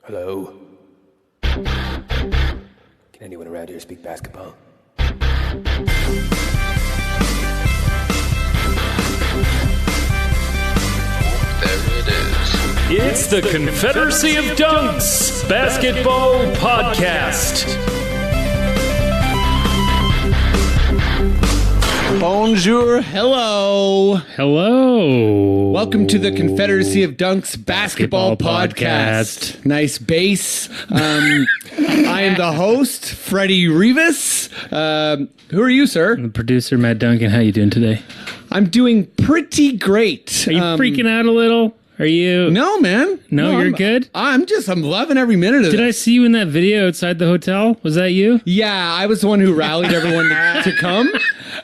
Hello? Can anyone around here speak basketball? There it is. It's the Confederacy of Dunks Basketball Podcast. Bonjour, hello. Hello. Welcome to the Confederacy of Dunks Basketball Podcast. Nice bass. I am the host, Freddie Rivas. Who are you, sir? The producer, Matt Duncan. How you doing today? I'm doing pretty great. Are you freaking out a little? Are you? No, man. No, you're good? I'm loving every minute of it. Did I see you in that video outside the hotel? Was that you? Yeah, I was the one who rallied everyone to come.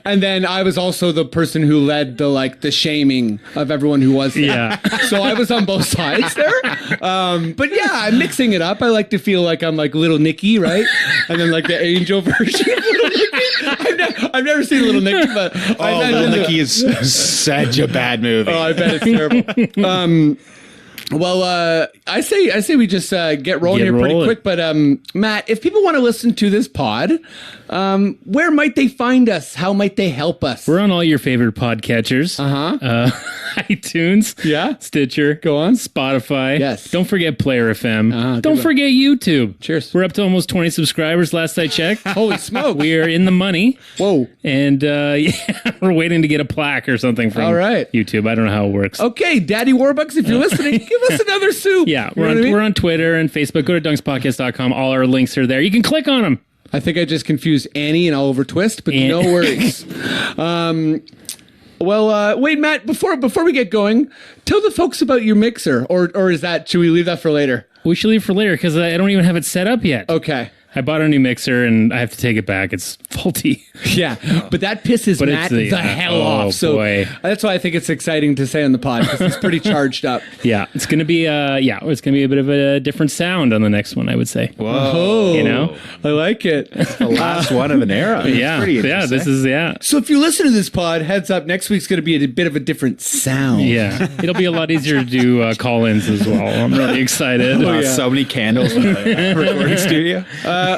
And then I was also the person who led the shaming of everyone who was there. Yeah. So I was on both sides there. But yeah, I'm mixing it up. I like to feel like I'm like Little Nicky, right? And then like the angel version of Little Nicky. I've never seen Little Nicky, but Little Nicky is such a bad movie. Oh, I bet it's terrible. Well, I say we just get rolling here pretty quick. But Matt, if people want to listen to this pod, where might they find us? How might they help us? We're on all your favorite podcatchers. iTunes. Yeah. Stitcher. Go on. Spotify. Yes. Don't forget Player FM. Don't one. forget YouTube. Cheers. We're up to almost 20 subscribers last I checked. Holy smoke. We are in the money. Whoa. And we're waiting to get a plaque or something from YouTube. I don't know how it works. Okay, Daddy Warbucks, if you're listening, give us another soup. Yeah, You know what I mean? we're on Twitter and Facebook. Go to dunkspodcast.com. All our links are there. You can click on them. I think I just confused Annie and Oliver Twist, but no worries. Wait, Matt, before we get going, tell the folks about your mixer, or should we leave that for later? We should leave for later because I don't even have it set up yet. Okay. I bought a new mixer and I have to take it back. It's faulty. Yeah, but that pisses Matt the hell off. So boy. That's why I think it's exciting to say on the pod because he's pretty charged up. Yeah, it's gonna be it's gonna be a bit of a different sound on the next one, I would say. Whoa, you know, I like it. The last one of an era. Yeah, pretty this is So if you listen to this pod, heads up, next week's gonna be a bit of a different sound. Yeah, it'll be a lot easier to do call-ins as well. I'm really excited. So many candles in the recording studio.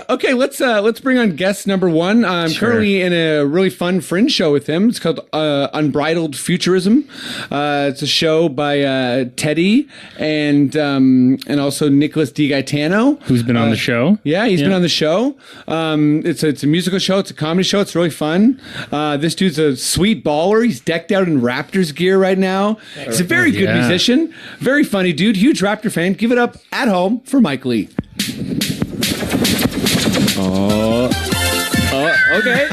Okay, let's bring on guest number one. I'm currently in a really fun fringe show with him. It's called Unbridled Futurism. It's a show by Teddy and also Nicholas DiGaetano, who's been on the show. Yeah, he's been on the show. It's a musical show. It's a comedy show. It's really fun. This dude's a sweet baller. He's decked out in Raptors gear right now. He's a very good musician. Very funny dude. Huge Raptor fan. Give it up at home for Mike Lee. Okay.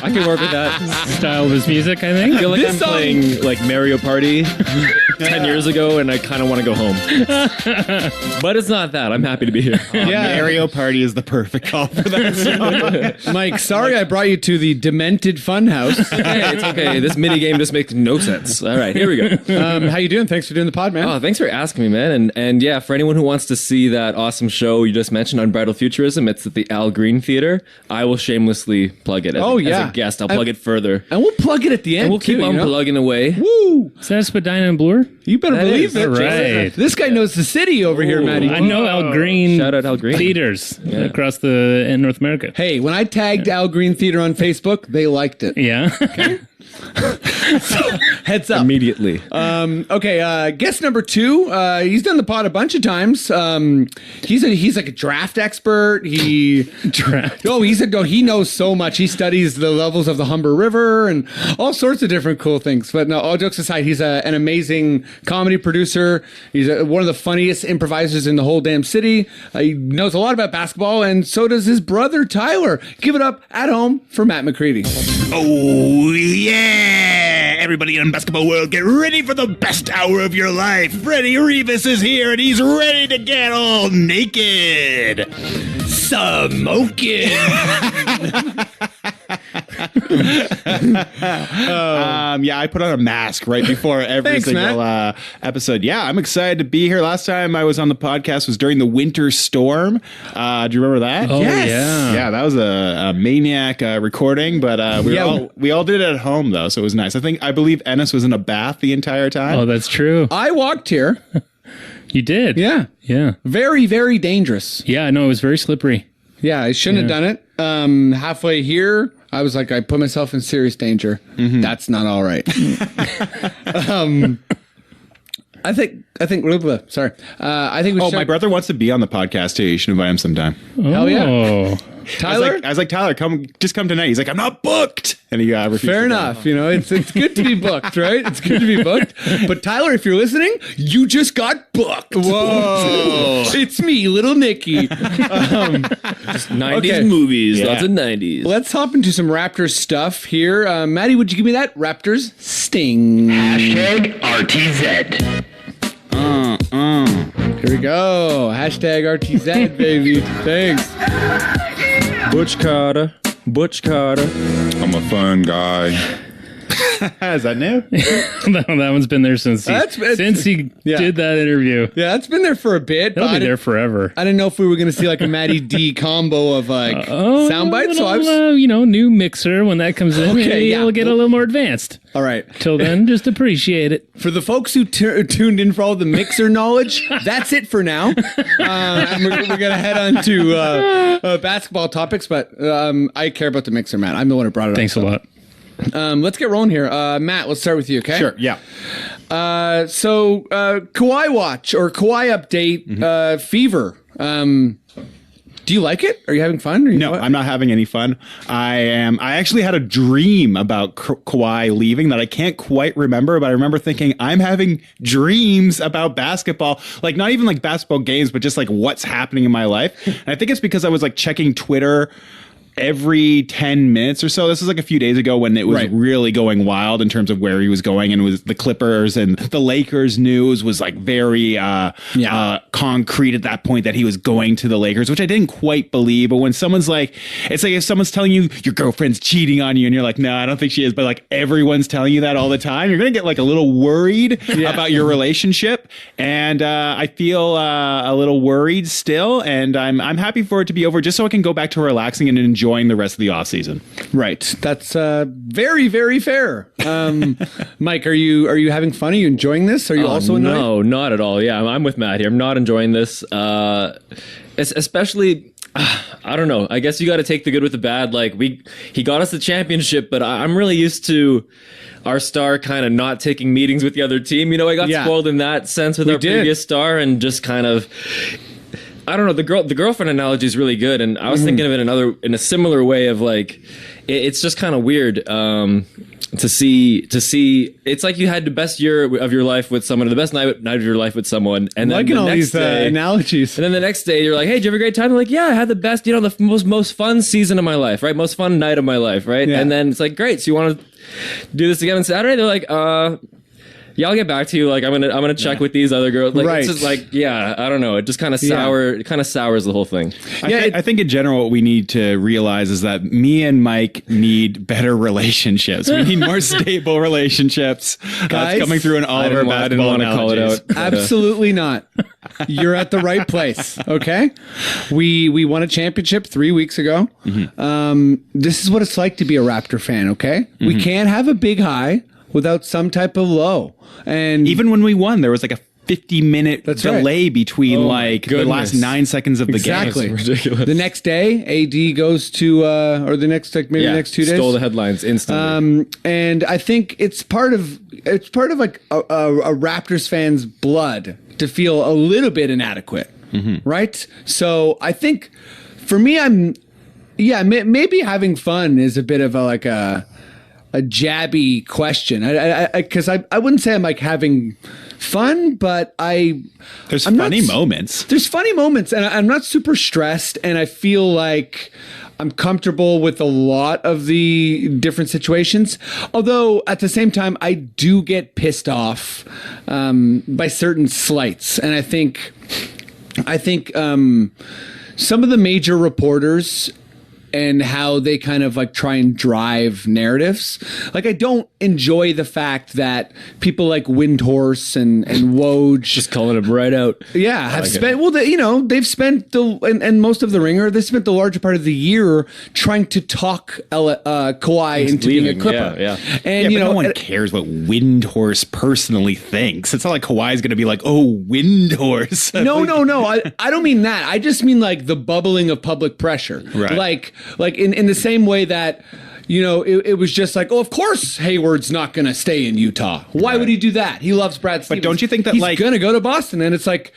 I can work with that style of his music, I think. I feel like I'm playing like Mario Party 10 years ago and I kind of want to go home. But it's not that. I'm happy to be here. Mario Party is the perfect call for that song. Mike, sorry I brought you to the Demented Funhouse. It's okay. This mini game just makes no sense. All right, here we go. How you doing? Thanks for doing the pod, man. Oh, thanks for asking me, man. And yeah, for anyone who wants to see that awesome show you just mentioned, Unbridled Futurism, it's at the Al Green Theater. I will shamelessly plug it as a guest. I'll plug it further. And we'll plug it at the end, and we'll keep on plugging away. Woo! Is that Spadina and Bloor? You better believe it. Right. This guy knows the city over here, Matty. I know Al Green. Shout out Al Green. Theaters across in North America. Hey, when I tagged Al Green Theater on Facebook, they liked it. Yeah. Okay. Heads up. Immediately. Okay, guest number two. He's done the pod a bunch of times. He's like a draft expert. He knows so much. He studies the levels of the Humber River and all sorts of different cool things. But no, all jokes aside, he's an amazing comedy producer. He's one of the funniest improvisers in the whole damn city. He knows a lot about basketball, and so does his brother Tyler. Give it up at home for Matt McCready. Oh, yeah! Everybody in basketball world, get ready for the best hour of your life. Freddie Rivas is here, and he's ready to get all naked. Smoking. Yeah, I put on a mask right before every single episode. Yeah, I'm excited to be here. Last time I was on the podcast was during the winter storm. Do you remember that? Oh, Yes. Yeah, that was a maniac recording, but we all did it at home though, so it was nice. I believe Ennis was in a bath the entire time. Oh, that's true. I walked here. You did. Yeah. Yeah. Very, very dangerous. Yeah, no, it was very slippery. Yeah, I shouldn't have done it. Halfway here, I was like, I put myself in serious danger. Mm-hmm. That's not all right. I think sorry. I think we should. My brother wants to be on the podcast too. You should invite him sometime. Hell yeah. Tyler? I was like, Tyler, come tonight. He's like, I'm not booked. And he refused. Fair enough. You know, it's good to be booked, right? It's good to be booked. But Tyler, if you're listening, you just got booked. Whoa. It's me, little Nicky. 90s movies, lots of 90s. Let's hop into some Raptors stuff here. Maddie, would you give me that? Raptors Sting. Hashtag RTZ. Here we go. Hashtag RTZ, baby. Thanks. Butch Carter. I'm a fun guy. Is that new? That one's been there since he did that interview. Yeah, it's been there for a bit. It'll be there forever. I didn't know if we were going to see like a Maddie D combo of like sound bites. So I was, new mixer when that comes in. Okay, it'll get a little more advanced. All right. Till then, just appreciate it. For the folks who tuned in for all the mixer knowledge, that's it for now. And we're going to head on to basketball topics, but I care about the mixer, Matt. I'm the one who brought it up. Thanks a lot. Let's get rolling here. Matt, let's start with you, okay? Sure, yeah. So Kawhi watch or Kawhi update fever. Do you like it? Are you having fun? No, I'm not having any fun. I actually had a dream about Kawhi leaving that I can't quite remember, but I remember thinking I'm having dreams about basketball, like not even like basketball games, but just like what's happening in my life. And I think it's because I was like checking Twitter every 10 minutes or so. This was like a few days ago when it was really going wild in terms of where he was going, and it was the Clippers and the Lakers news was like very concrete at that point that he was going to the Lakers, which I didn't quite believe. But when someone's like, it's like if someone's telling you your girlfriend's cheating on you and you're like, no, I don't think she is, but like everyone's telling you that all the time, you're gonna get like a little worried about your relationship. And I feel a little worried still, and I'm happy for it to be over just so I can go back to relaxing and enjoying the rest of the off season. Right. That's very, very fair. Mike, are you having fun? Are you enjoying this? Are you also annoyed? No, not at all. Yeah, I'm with Matt here. I'm not enjoying this. Especially, I don't know. I guess you got to take the good with the bad. Like he got us the championship, but I'm really used to our star kind of not taking meetings with the other team. You know, I got spoiled in that sense with our previous star, and just kind of, I don't know, the girlfriend analogy is really good, and I was thinking of it in a similar way of like, it's just kind of weird to see. It's like you had the best year of your life with someone, or the best night of your life with someone, and then the next day, analogies. And then the next day, you're like, "Hey, did you have a great time?" They're like, "Yeah, I had the best, the most fun season of my life, right? Most fun night of my life, right?" Yeah. And then it's like, "Great, so you want to do this again on Saturday?" They're like, yeah, I'll get back to you. Like, I'm gonna check with these other girls. Like, it's just like, I don't know. It just kind of sours the whole thing. I think in general, what we need to realize is that me and Mike need better relationships. We need more stable relationships. Guys, coming through in all of our basketball. I didn't want to call it out. Absolutely not. You're at the right place. Okay, we won a championship 3 weeks ago. This is what it's like to be a Raptor fan. Okay, we can't have a big high without some type of low. And even when we won, there was like a 50-minute delay between the last 9 seconds of the game. Exactly. Ridiculous. The next day, AD goes to, or the next, like maybe the next 2 days. Stole the headlines instantly. And I think it's part of like a Raptors fan's blood to feel a little bit inadequate. Right? So I think for me, maybe having fun is a bit of a jabby question, because I wouldn't say I'm like having fun, but there's funny moments. There's funny moments, and I'm not super stressed, and I feel like I'm comfortable with a lot of the different situations. Although at the same time, I do get pissed off by certain slights, and I think some of the major reporters and how they kind of like try and drive narratives. Like, I don't enjoy the fact that people like Windhorse and Woj Just calling it right out. yeah, have spent they've spent and most of the Ringer, they spent the larger part of the year trying to talk Kawhi into being a Clipper. Yeah. And but no one cares what Windhorse personally thinks. It's not like Kawhi's going to be like, oh, Windhorse. No. I don't mean that. I just mean like the bubbling of public pressure. Right. Like in the same way that, it was just like, oh, of course Hayward's not going to stay in Utah. Why would he do that? He loves Brad Stevens. But don't you think that he's like going to go to Boston? And it's like,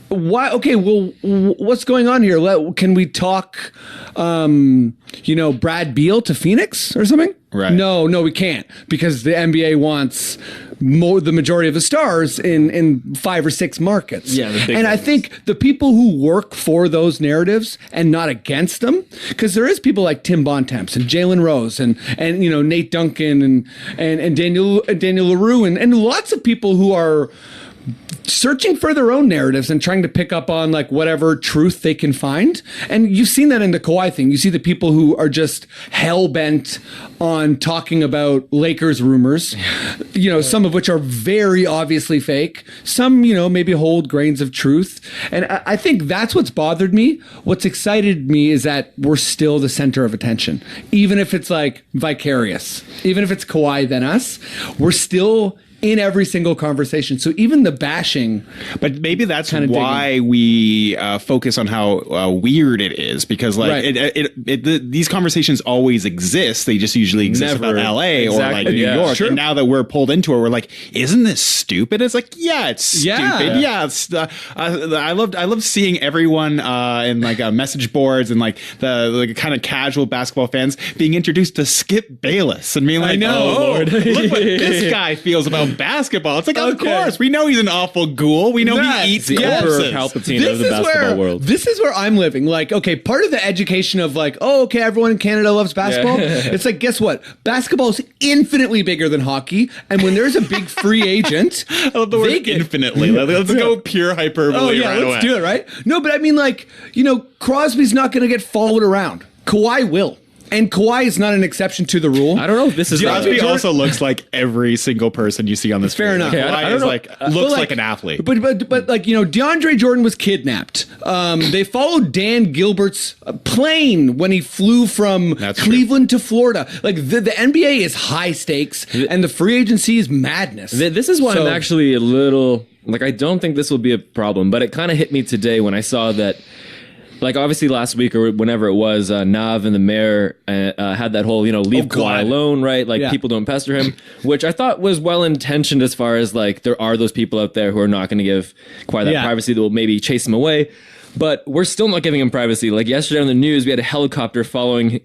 why? Okay, well, what's going on here? Can we talk, Brad Beal to Phoenix or something? Right. No, we can't, because the NBA wants the majority of the stars in 5 or 6 markets. Yeah, the big and I ones. think the people who work for those narratives and not against them, because there is people like Tim Bontemps and Jalen Rose and Nate Duncan and Daniel LaRue and lots of people who are searching for their own narratives and trying to pick up on like whatever truth they can find. And you've seen that in the Kawhi thing. You see the people who are just hell-bent on talking about Lakers rumors, some of which are very obviously fake. Some, maybe hold grains of truth. And I think that's what's bothered me. What's excited me is that we're still the center of attention. Even if it's like vicarious, even if it's Kawhi than us, we're still in every single conversation. So even the bashing, but maybe that's why we focus on how weird it is, because like these conversations always exist. They just usually exist about LA or like New York. Sure. And now that we're pulled into it, we're like, isn't this stupid? It's like, yeah, it's stupid. Yeah, it's, I loved seeing everyone in like message boards and like the kind of casual basketball fans being introduced to Skip Bayless and being like, oh, Lord, look what this guy feels about basketball. It's like, of course, we know he's an awful ghoul. We know he eats corpses. Palpatine of the basketball world. This is where I'm living. Like, okay, part of the education of like, oh, okay, everyone in Canada loves basketball. It's like, guess what? Basketball is infinitely bigger than hockey. And when there's a big free agent, I love the word infinitely. Let's go pure hyperbole right away. Let's do it, right? No, but I mean, like, Crosby's not going to get followed around. Kawhi will. And Kawhi is not an exception to the rule. I don't know if this is... Crosby also looks like every single person you see on this. Fair enough. Like, Kawhi is like, looks like an athlete. But like, DeAndre Jordan was kidnapped. They followed Dan Gilbert's plane when he flew from Cleveland to Florida. Like, the NBA is high stakes, and the free agency is madness. This is why I'm actually a little... Like, I don't think this will be a problem, but it kind of hit me today when I saw that... Like, obviously last week or whenever it was, Nav and the mayor had that whole, leave Kawhi alone, right? Like, people don't pester him, which I thought was well-intentioned as far as, like, there are those people out there who are not going to give Kawhi that privacy that will maybe chase him away. But we're still not giving him privacy. Like, yesterday on the news, we had a helicopter following...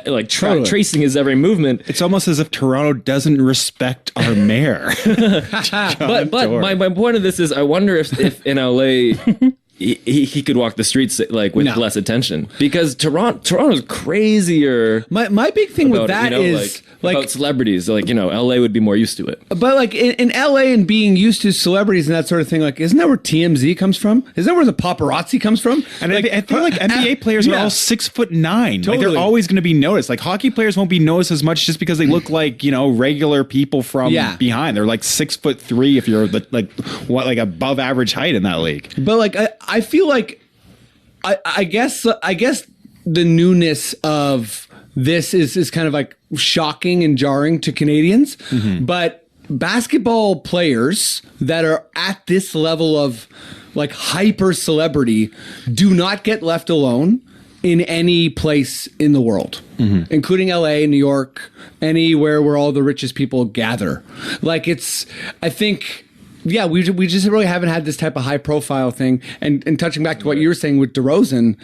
like tracing his every movement. It's almost as if Toronto doesn't respect our mayor. but my point of this is, I wonder if in LA he could walk the streets like with less attention, because Toronto's crazier. My big thing with that is like about celebrities. Like, LA would be more used to it. But like in LA and being used to celebrities and that sort of thing, like, isn't that where TMZ comes from? Isn't that where the paparazzi comes from? And like, I feel like NBA players are all 6'9". Totally. Like, they're always going to be noticed. Like, hockey players won't be noticed as much just because they look like, regular people from behind. They're like 6'3" if you're like above average height in that league. But like I feel like I guess the newness of this is kind of like shocking and jarring to Canadians, but basketball players that are at this level of like hyper celebrity do not get left alone in any place in the world, including LA, New York, anywhere where all the richest people gather. Like, I think... Yeah, we just really haven't had this type of high profile thing. And touching back to what you were saying with DeRozan,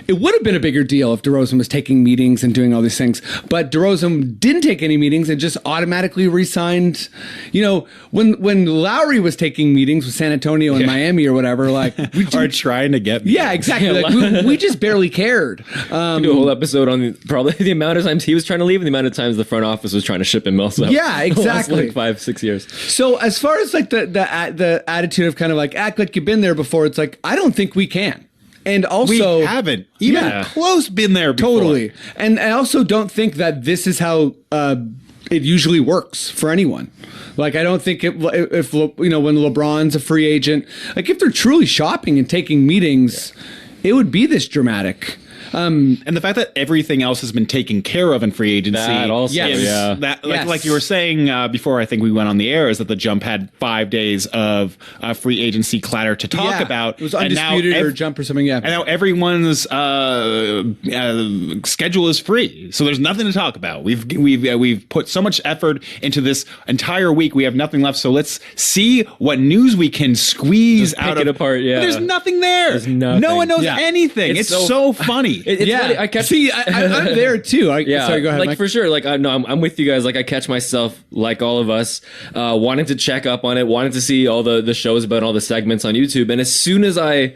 it would have been a bigger deal if DeRozan was taking meetings and doing all these things. But DeRozan didn't take any meetings and just automatically re-signed. When Lowry was taking meetings with San Antonio and Miami or whatever, like, we are trying to get meetings. Yeah, exactly. Like, we just barely cared. We do a whole episode on probably the amount of times he was trying to leave and the amount of times the front office was trying to ship him also. Yeah, exactly. The last, like 5-6 years. So as far as like the attitude of kind of like act like you've been there before, it's like, I don't think we can. And also, we haven't even close been there before. Totally. And I also don't think that this is how it usually works for anyone. Like, I don't think if when LeBron's a free agent, like if they're truly shopping and taking meetings, it would be this dramatic. And the fact that everything else has been taken care of in free agency, that also, like you were saying before, I think we went on the air, is that the Jump had 5 days of free agency clatter to talk about. It was undisputed or Jump or something. Yeah, and now everyone's schedule is free, so there's nothing to talk about. We've put so much effort into this entire week. We have nothing left. So let's see what news we can squeeze out of it apart. Yeah, but there's nothing there. There's nothing. No one knows anything. It's so funny. It's funny. I catch. See, I'm there too. Sorry, go ahead, like Mike. for sure. Like I'm with you guys. Like I catch myself, like all of us, wanting to check up on it, wanting to see all the shows about all the segments on YouTube. And as soon as I,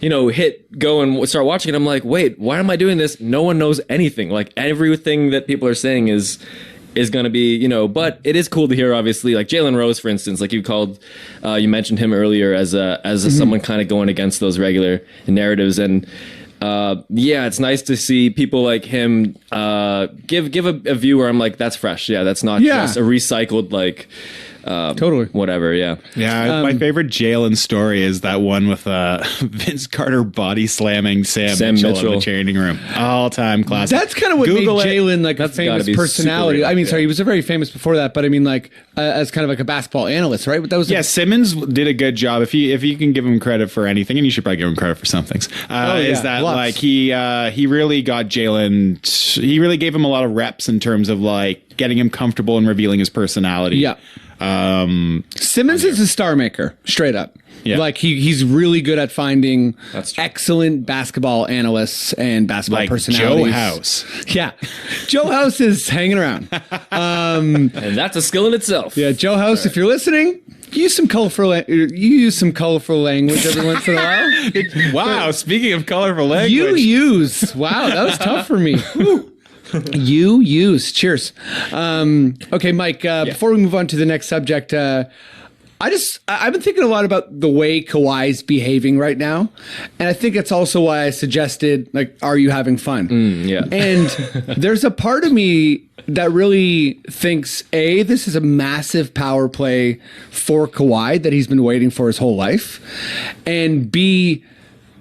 hit go and start watching it, I'm like, wait, why am I doing this? No one knows anything. Like everything that people are saying is going to be, but it is cool to hear, obviously, like Jalen Rose, for instance, like you mentioned him earlier as someone kind of going against those regular narratives. And it's nice to see people like him give a view where I'm like, that's fresh. Yeah, that's not just a recycled totally whatever. Yeah. My favorite Jalen story is that one with Vince Carter body slamming Sam Mitchell in the changing room. All time classic. That's kind of what Google made Jalen like a famous personality. I mean, sorry, he was very famous before that, but I mean, like as kind of like a basketball analyst, right? But that was Simmons did a good job. If you can give him credit for anything, and you should probably give him credit for some things, is that like he really got Jalen. He really gave him a lot of reps in terms of like getting him comfortable and revealing his personality. Yeah. Simmons is a star maker, straight up. Yeah. Like he's really good at finding excellent basketball analysts and basketball personalities. Joe House. Yeah. Joe House is hanging around. And that's a skill in itself. Yeah, Joe House, if you're listening, use some colorful language every once in a while. Wow, speaking of colorful language. Wow, that was tough for me. Cheers. Okay, Mike, before we move on to the next subject, I've been thinking a lot about the way Kawhi's behaving right now. And I think it's also why I suggested, like, are you having fun? And there's a part of me that really thinks, A, this is a massive power play for Kawhi that he's been waiting for his whole life. And B,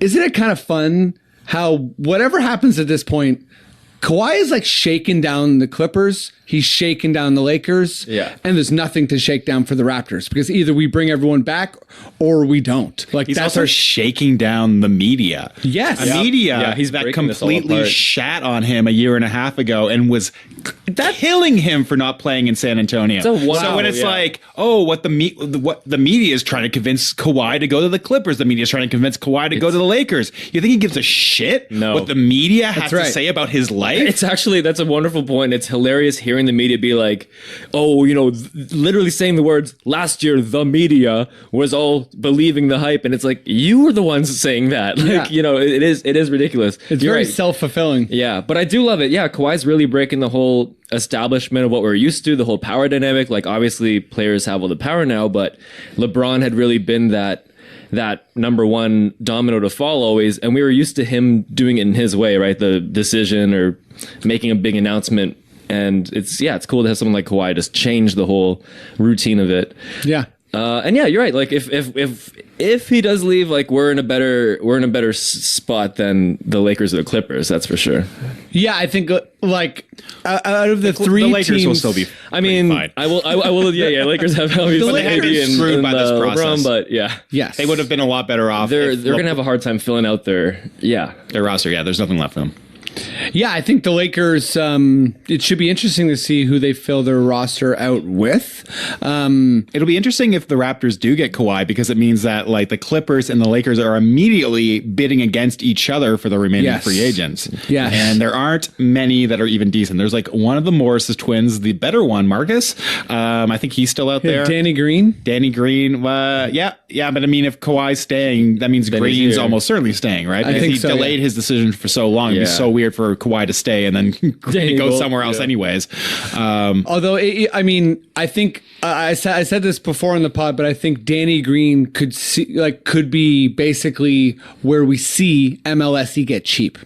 isn't it kind of fun how whatever happens at this point, Kawhi is like shaking down the Clippers. He's shaking down the Lakers. Yeah. And there's nothing to shake down for the Raptors because either we bring everyone back or we don't. Like he's that's also shaking down the media. Yes. The media he's that completely shat on him a year and a half ago and was killing him for not playing in San Antonio. So when it's like, what the media is trying to convince Kawhi to go to the Clippers, the media is trying to convince Kawhi to go to the Lakers. You think he gives a shit what the media has to say about his life? That's a wonderful point. It's hilarious hearing the media be like, literally saying the words, last year the media was all believing the hype, and it's like, you were the ones saying that. Like, it is ridiculous. It's very self-fulfilling. Yeah, but I do love it. Yeah, Kawhi's really breaking the whole establishment of what we're used to, the whole power dynamic. Like, obviously players have all the power now, but LeBron had really been that number one domino to fall always, and we were used to him doing it in his way, right? The decision or making a big announcement, and it's cool to have someone like Kawhi just change the whole routine of it. Yeah. And yeah, you're right. Like if he does leave, like we're in a better spot than the Lakers or the Clippers. That's for sure. Yeah, I think like out of the three the Lakers teams, will still be. I mean, fine. I will. Yeah. Lakers have obviously screwed by this process, but yes, they would have been a lot better off. They're gonna have a hard time filling out their roster. Yeah, there's nothing left for them. Yeah, I think the Lakers, it should be interesting to see who they fill their roster out with. It'll be interesting if the Raptors do get Kawhi, because it means that like the Clippers and the Lakers are immediately bidding against each other for the remaining free agents. Yeah. And there aren't many that are even decent. There's like one of the Morris twins, the better one, Marcus. I think he's still out there. Danny Green. Yeah. But I mean, if Kawhi's staying, that means Green's almost certainly staying, right? Because he delayed his decision for so long. It'd be so weird weird for Kawhi to stay and then go somewhere else anyways. Although, I think I said this before in the pod, but I think Danny Green could be basically where we see MLSE get cheap.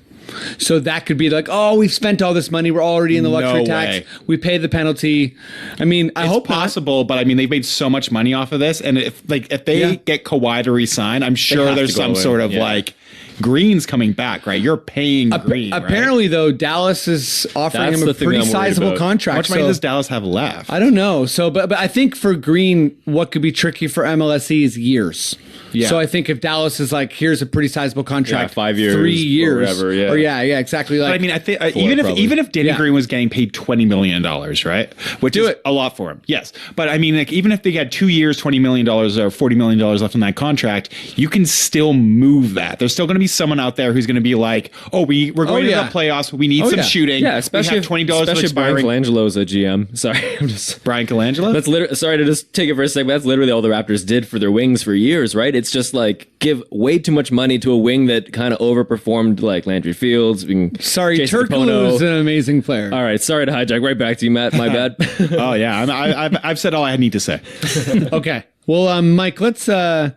So that could be like, oh, we've spent all this money. We're already in the luxury tax. We pay the penalty. I mean, I hope possible, but I mean, they've made so much money off of this. And if they get Kawhi to resign, I'm sure there's some sort of like Green's coming back, right? You're paying Green. Apparently, though, Dallas is offering him a pretty sizable contract. How much money does Dallas have left? I don't know. So, but I think for Green, what could be tricky for MLSE is years. Yeah. So I think if Dallas is like, here's a pretty sizable contract, 5 years, 3 years, or whatever, exactly. Like, but I mean, I think even if Danny Green was getting paid $20 million, right, which is a lot for him, yes. But I mean, like even if they had 2 years, $20 million or $40 million left on that contract, you can still move that. There's still going to be someone out there who's going to be like, oh, we're going to the playoffs. We need some shooting. Yeah, especially if Brian Colangelo's a GM. Sorry, I'm just Brian Colangelo. That's literally, sorry to just take it for a second. But that's literally all the Raptors did for their wings for years, right? It's just like give way too much money to a wing that kind of overperformed, like Landry Fields. Sorry, Turkoglu is an amazing player. All right, sorry to hijack. Right back to you, Matt. My bad. Oh yeah, I've said all I need to say. Okay, well, Mike, let's go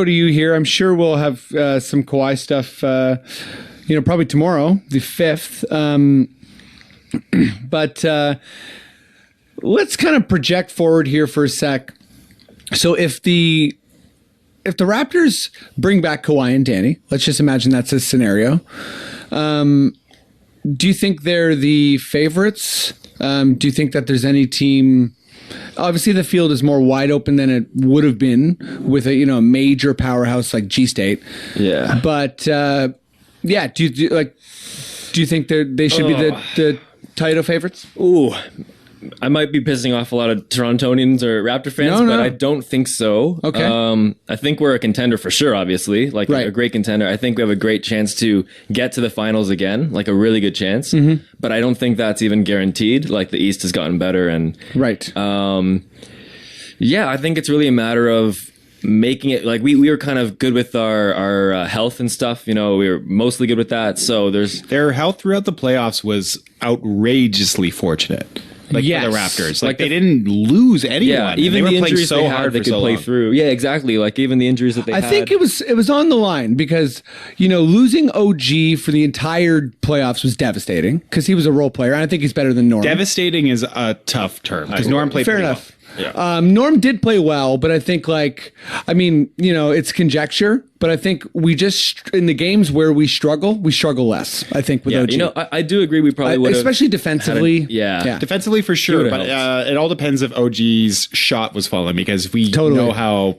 to you here. I'm sure we'll have some Kawhi stuff. Probably tomorrow, the 5th. But let's kind of project forward here for a sec. So if the Raptors bring back Kawhi and Danny, let's just imagine that's a scenario. Do you think they're the favorites? Do you think that there's any team? Obviously, the field is more wide open than it would have been with a major powerhouse like G State. Yeah, but do you think they should be the title favorites? Ooh. I might be pissing off a lot of Torontonians or Raptor fans, but I don't think so. Okay. I think we're a contender for sure, obviously. Like a great contender. I think we have a great chance to get to the finals again, like a really good chance. Mm-hmm. But I don't think that's even guaranteed. Like the East has gotten better. And I think it's really a matter of making it like we were kind of good with our health and stuff. We were mostly good with that. So their health throughout the playoffs was outrageously fortunate. For the Raptors, they didn't lose anyone. Yeah, even they the were injuries so they hard had, they could play through. Yeah, exactly. Like even the injuries that they had. I think it was on the line because losing OG for the entire playoffs was devastating because he was a role player, and I think he's better than Norm. Devastating is a tough term because Norm played fair enough. Well. Yeah. Norm did play well, but I think it's conjecture, but I think we just, in the games where we struggle less, I think, with OG. I do agree we probably would have. Especially defensively. Defensively for sure, but it all depends if OG's shot was falling because we know how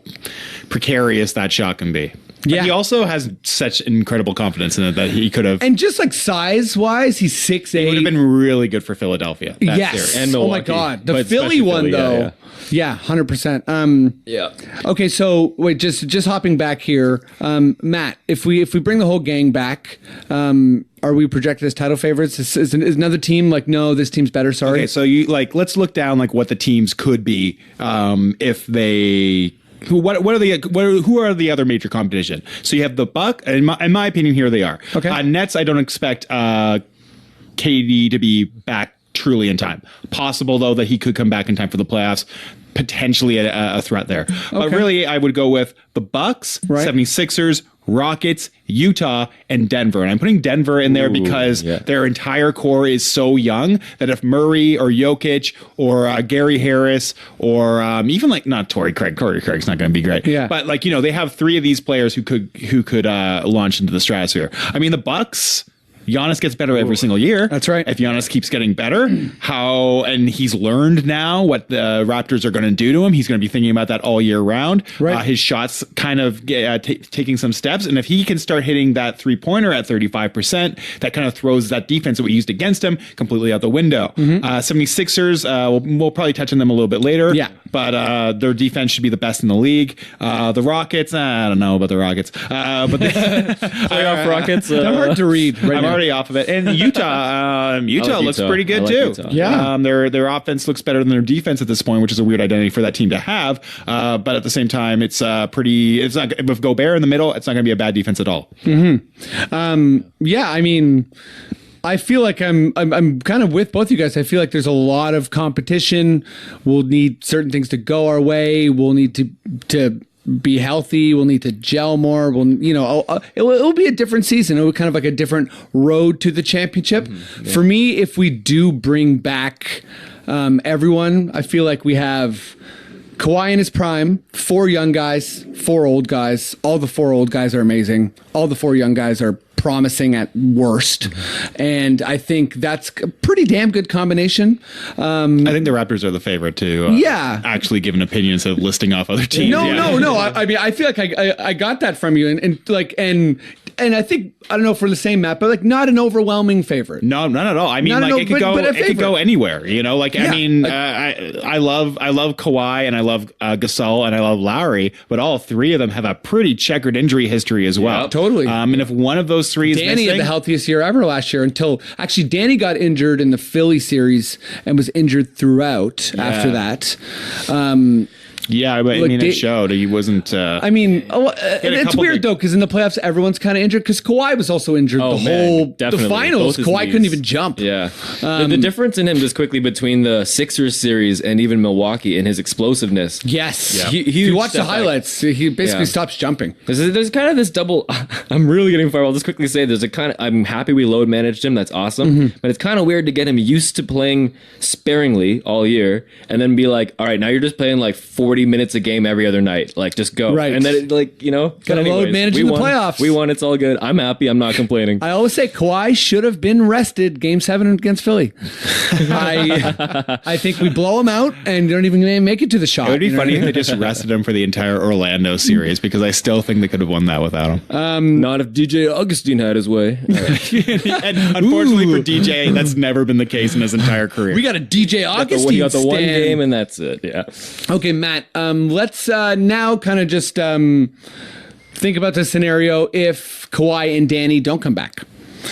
precarious that shot can be. Yeah. But he also has such incredible confidence in it that he could have. And just like size-wise, he's 6'8". He would have been really good for Philadelphia. Yes. And Milwaukee. Oh my God. The Philly one, though. Yeah, 100%. Okay, so wait, just hopping back here. Matt, if we bring the whole gang back, are we projected as title favorites? Is another team like, no, this team's better, sorry? Okay, so let's look down what the teams could be if they... Who are the other major competition? So you have the Buck, and in my opinion, here they are. Okay. Nets, I don't expect KD to be back truly in time. Possible though that he could come back in time for the playoffs. Potentially a threat there. Okay. But really, I would go with the Bucks, 76ers, Rockets, Utah, and Denver. And I'm putting Denver in there because their entire core is so young that if Murray or Jokic or Gary Harris or even not Torrey Craig's not going to be great. Yeah. But they have 3 of these players who could launch into the stratosphere. I mean, the Bucks. Giannis gets better every single year. That's right. If Giannis keeps getting better, and he's learned now what the Raptors are going to do to him, he's going to be thinking about that all year round. Right. His shots kind of taking some steps. And if he can start hitting that 3-pointer at 35%, that kind of throws that defense that we used against him completely out the window. 76ers, we'll probably touch on them a little bit later. Yeah. But their defense should be the best in the league. The Rockets, I don't know about the Rockets. But playoff Rockets. They're hard to read right now. already off of it. And Utah looks Utah. pretty good I like too. Utah. Yeah. Their offense looks better than their defense at this point, which is a weird identity for that team to have. But at the same time, it's not with Gobert in the middle. It's not going to be a bad defense at all. Yeah, I mean, I feel like I'm kind of with both you guys. I feel like there's a lot of competition. We'll need certain things to go our way. We'll need to be healthy. We'll need to gel more. It'll be a different season. It'll be kind of like a different road to the championship. For me, if we do bring back everyone, I feel like we have Kawhi in his prime, 4 young guys, 4 old guys. All the 4 old guys are amazing. All the 4 young guys are promising at worst. And I think that's a pretty damn good combination. I think the Raptors are the favorite to actually give an opinion instead of listing off other teams. No. I mean, I feel like I got that from you, and I think, I don't know if we're the same, Matt, but like not an overwhelming favorite. No, not at all. I mean, it could go anywhere. I love Kawhi and I love Gasol and I love Lowry, but all 3 of them have a pretty checkered injury history as well. Yeah, totally. And if one of those 3 is Danny missing, had the healthiest year ever last year until actually Danny got injured in the Philly series and was injured throughout after that. It showed. He wasn't. It's weird though because in the playoffs everyone's kind of injured because Kawhi was also injured the finals. Kawhi couldn't even jump. Yeah, the difference in him just quickly between the Sixers series and even Milwaukee in his explosiveness. Yes, if you watch the highlights, he basically stops jumping. There's kind of this double. I'm really getting far. I'll just quickly say I'm happy we load managed him. That's awesome, but it's kind of weird to get him used to playing sparingly all year and then be like, all right, now you're just playing like 40 minutes a game every other night. Like, just go. Right. And then, gotta load managing the playoffs. We won. It's all good. I'm happy. I'm not complaining. I always say Kawhi should have been rested Game 7 against Philly. I think we blow him out and don't even make it to the shot. It would be funny if they just rested him for the entire Orlando series because I still think they could have won that without him. Not if DJ Augustine had his way. And unfortunately for DJ, that's never been the case in his entire career. We got a DJ Augustine He got the one game and that's it. Yeah. Okay, Matt. Let's now kind of just think about the scenario if Kawhi and Danny don't come back.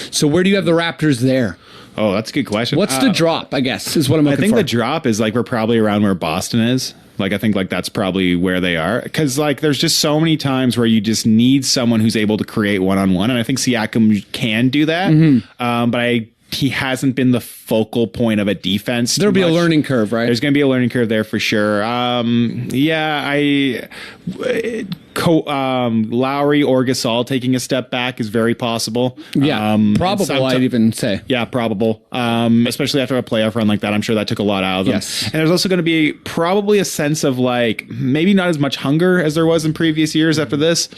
So where do you have the Raptors there? Oh, that's a good question. What's the drop, I guess, is what I'm looking for. I think the drop is we're probably around where Boston is. I think that's probably where they are. Because there's just so many times where you just need someone who's able to create one-on-one. And I think Siakam can do that. But he hasn't been the focal point of a defense. There'll be a learning curve, right? There's going to be a learning curve there for sure. Lowry or Gasol taking a step back is very possible. Yeah, probable, I'd even say. Yeah, probable. Especially after a playoff run like that. I'm sure that took a lot out of them. Yes. And there's also going to be probably a sense of maybe not as much hunger as there was in previous years after this.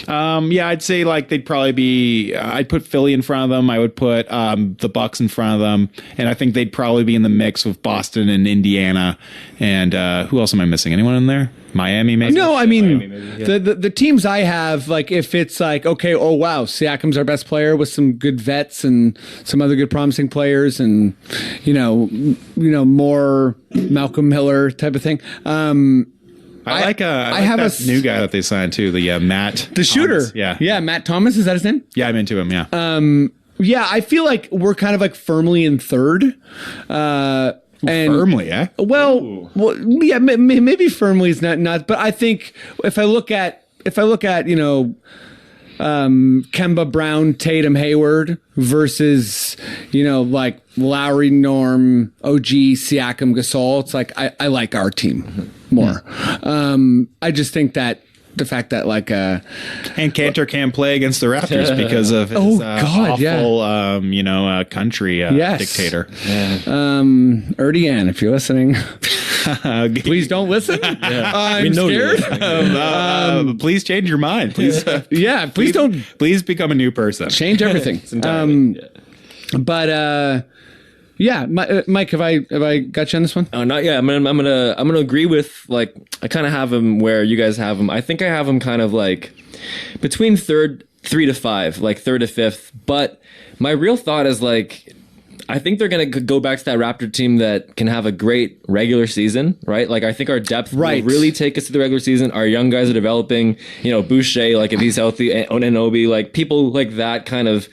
I'd say they'd probably be, I'd put Philly in front of them. I would put the Bucks in front of them. And I think they'd probably be in the mix with Boston and Indiana. And who else am I missing? Anyone in there? Miami, maybe? No, I mean, the teams I have, if it's okay, oh, wow, Siakam's our best player with some good vets and some other good promising players and, more Malcolm Miller type of thing. I like that new guy that they signed too, the Matt. The shooter. Thomas. Yeah, Matt Thomas, is that his name? Yeah, I'm into him, yeah. I feel like we're kind of firmly in third. Firmly, yeah. Well, yeah, maybe firmly is not. But I think if I look at Kemba, Brown, Tatum, Hayward versus Lowry, Norm, OG, Siakam, Gasol, it's I like our team more. I just think that the fact that and Cantor can't play against the Raptors because of his awful country dictator. Erdian, if you're listening, please don't listen. I'm scared. Please change your mind. Please, please don't. Please become a new person. Change everything. Mike, have I got you on this one? Oh, not yet. I'm gonna agree with I kind of have him where you guys have him. I think I have him kind of between 3 to 5, 3rd to 5th. But my real thought is I think they're gonna go back to that Raptor team that can have a great regular season, right? I think our depth will really take us to the regular season. Our young guys are developing. Boucher, if he's healthy, Anunoby, people like that kind of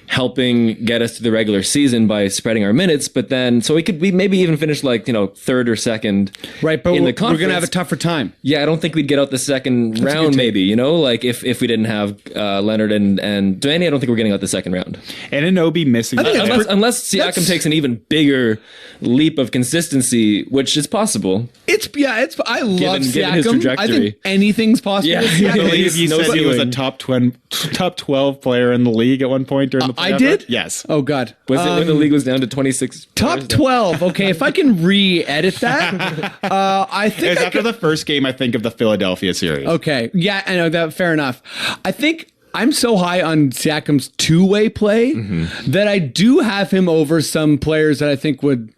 helping get us to the regular season by spreading our minutes, but then so we maybe even finish like, third or second, right? But in the we're conference. gonna have a tougher time. Yeah, I don't think we'd get out the second round. Maybe like if we didn't have Leonard and Danny, I don't think we're getting out the second round. And Anunoby missing, unless Siakam takes an even bigger leap of consistency, which is possible. I love Siakam. Given his trajectory. I think anything's possible. Yeah, I believe you said he was a top 12 player in the league at one point during the playoff. I did? Run? Yes. Oh, God. Was it when the league was down to 26? Top 12. Okay, if I can re-edit that, I think it was after the first game, I think, of the Philadelphia series. Okay. Yeah, I know that. Fair enough. I think I'm so high on Siakam's two-way play that I do have him over some players that I think would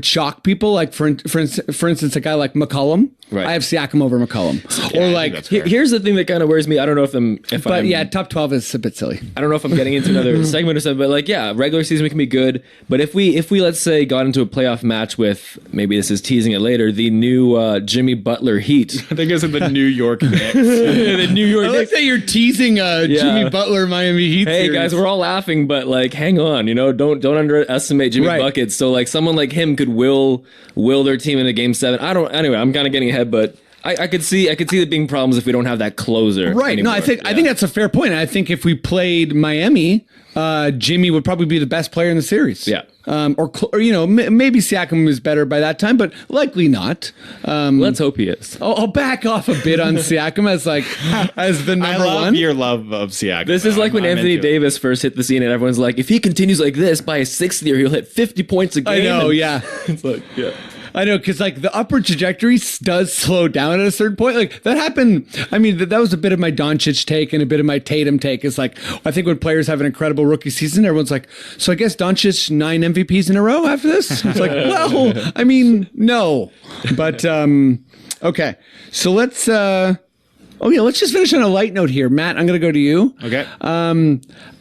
shock people. Like for instance, a guy like McCollum. Right. I have Siakam over McCollum. Yeah, or like here's the thing that kind of worries me. I don't know if top 12 is a bit silly. I don't know if I'm getting into another segment or something, but like, yeah, regular season we can be good. But if we let's say got into a playoff match with, maybe this is teasing it later, the new Jimmy Butler Heat. I think it's in the New York Knicks. The New York I like Knicks. that you're teasing Jimmy Butler Miami Heat Hey series. guys, we're all laughing, but like, hang on, don't underestimate Jimmy buckets. So like, someone like him could will their team into Game 7. Anyway, I'm kind of getting ahead, but I could see there being problems if we don't have that closer. Right. Anymore. No, I think that's a fair point. I think if we played Miami, Jimmy would probably be the best player in the series. Yeah. Or maybe Siakam is better by that time, but likely not. Let's hope he is. I'll back off a bit on Siakam as the number I love one. your love of Siakam. This is like when Anthony Davis first hit the scene, and everyone's like, if he continues like this by his sixth year, he'll hit 50 points a game. I know. Yeah. It's like, yeah. I know, because like the upward trajectory does slow down at a certain point. Like that happened. I mean, that was a bit of my Doncic take and a bit of my Tatum take. It's like, I think when players have an incredible rookie season, everyone's like, so I guess Doncic 9 MVPs in a row after this? It's like, well, I mean, no. But, okay. So let's just finish on a light note here. Matt, I'm going to go to you. Okay.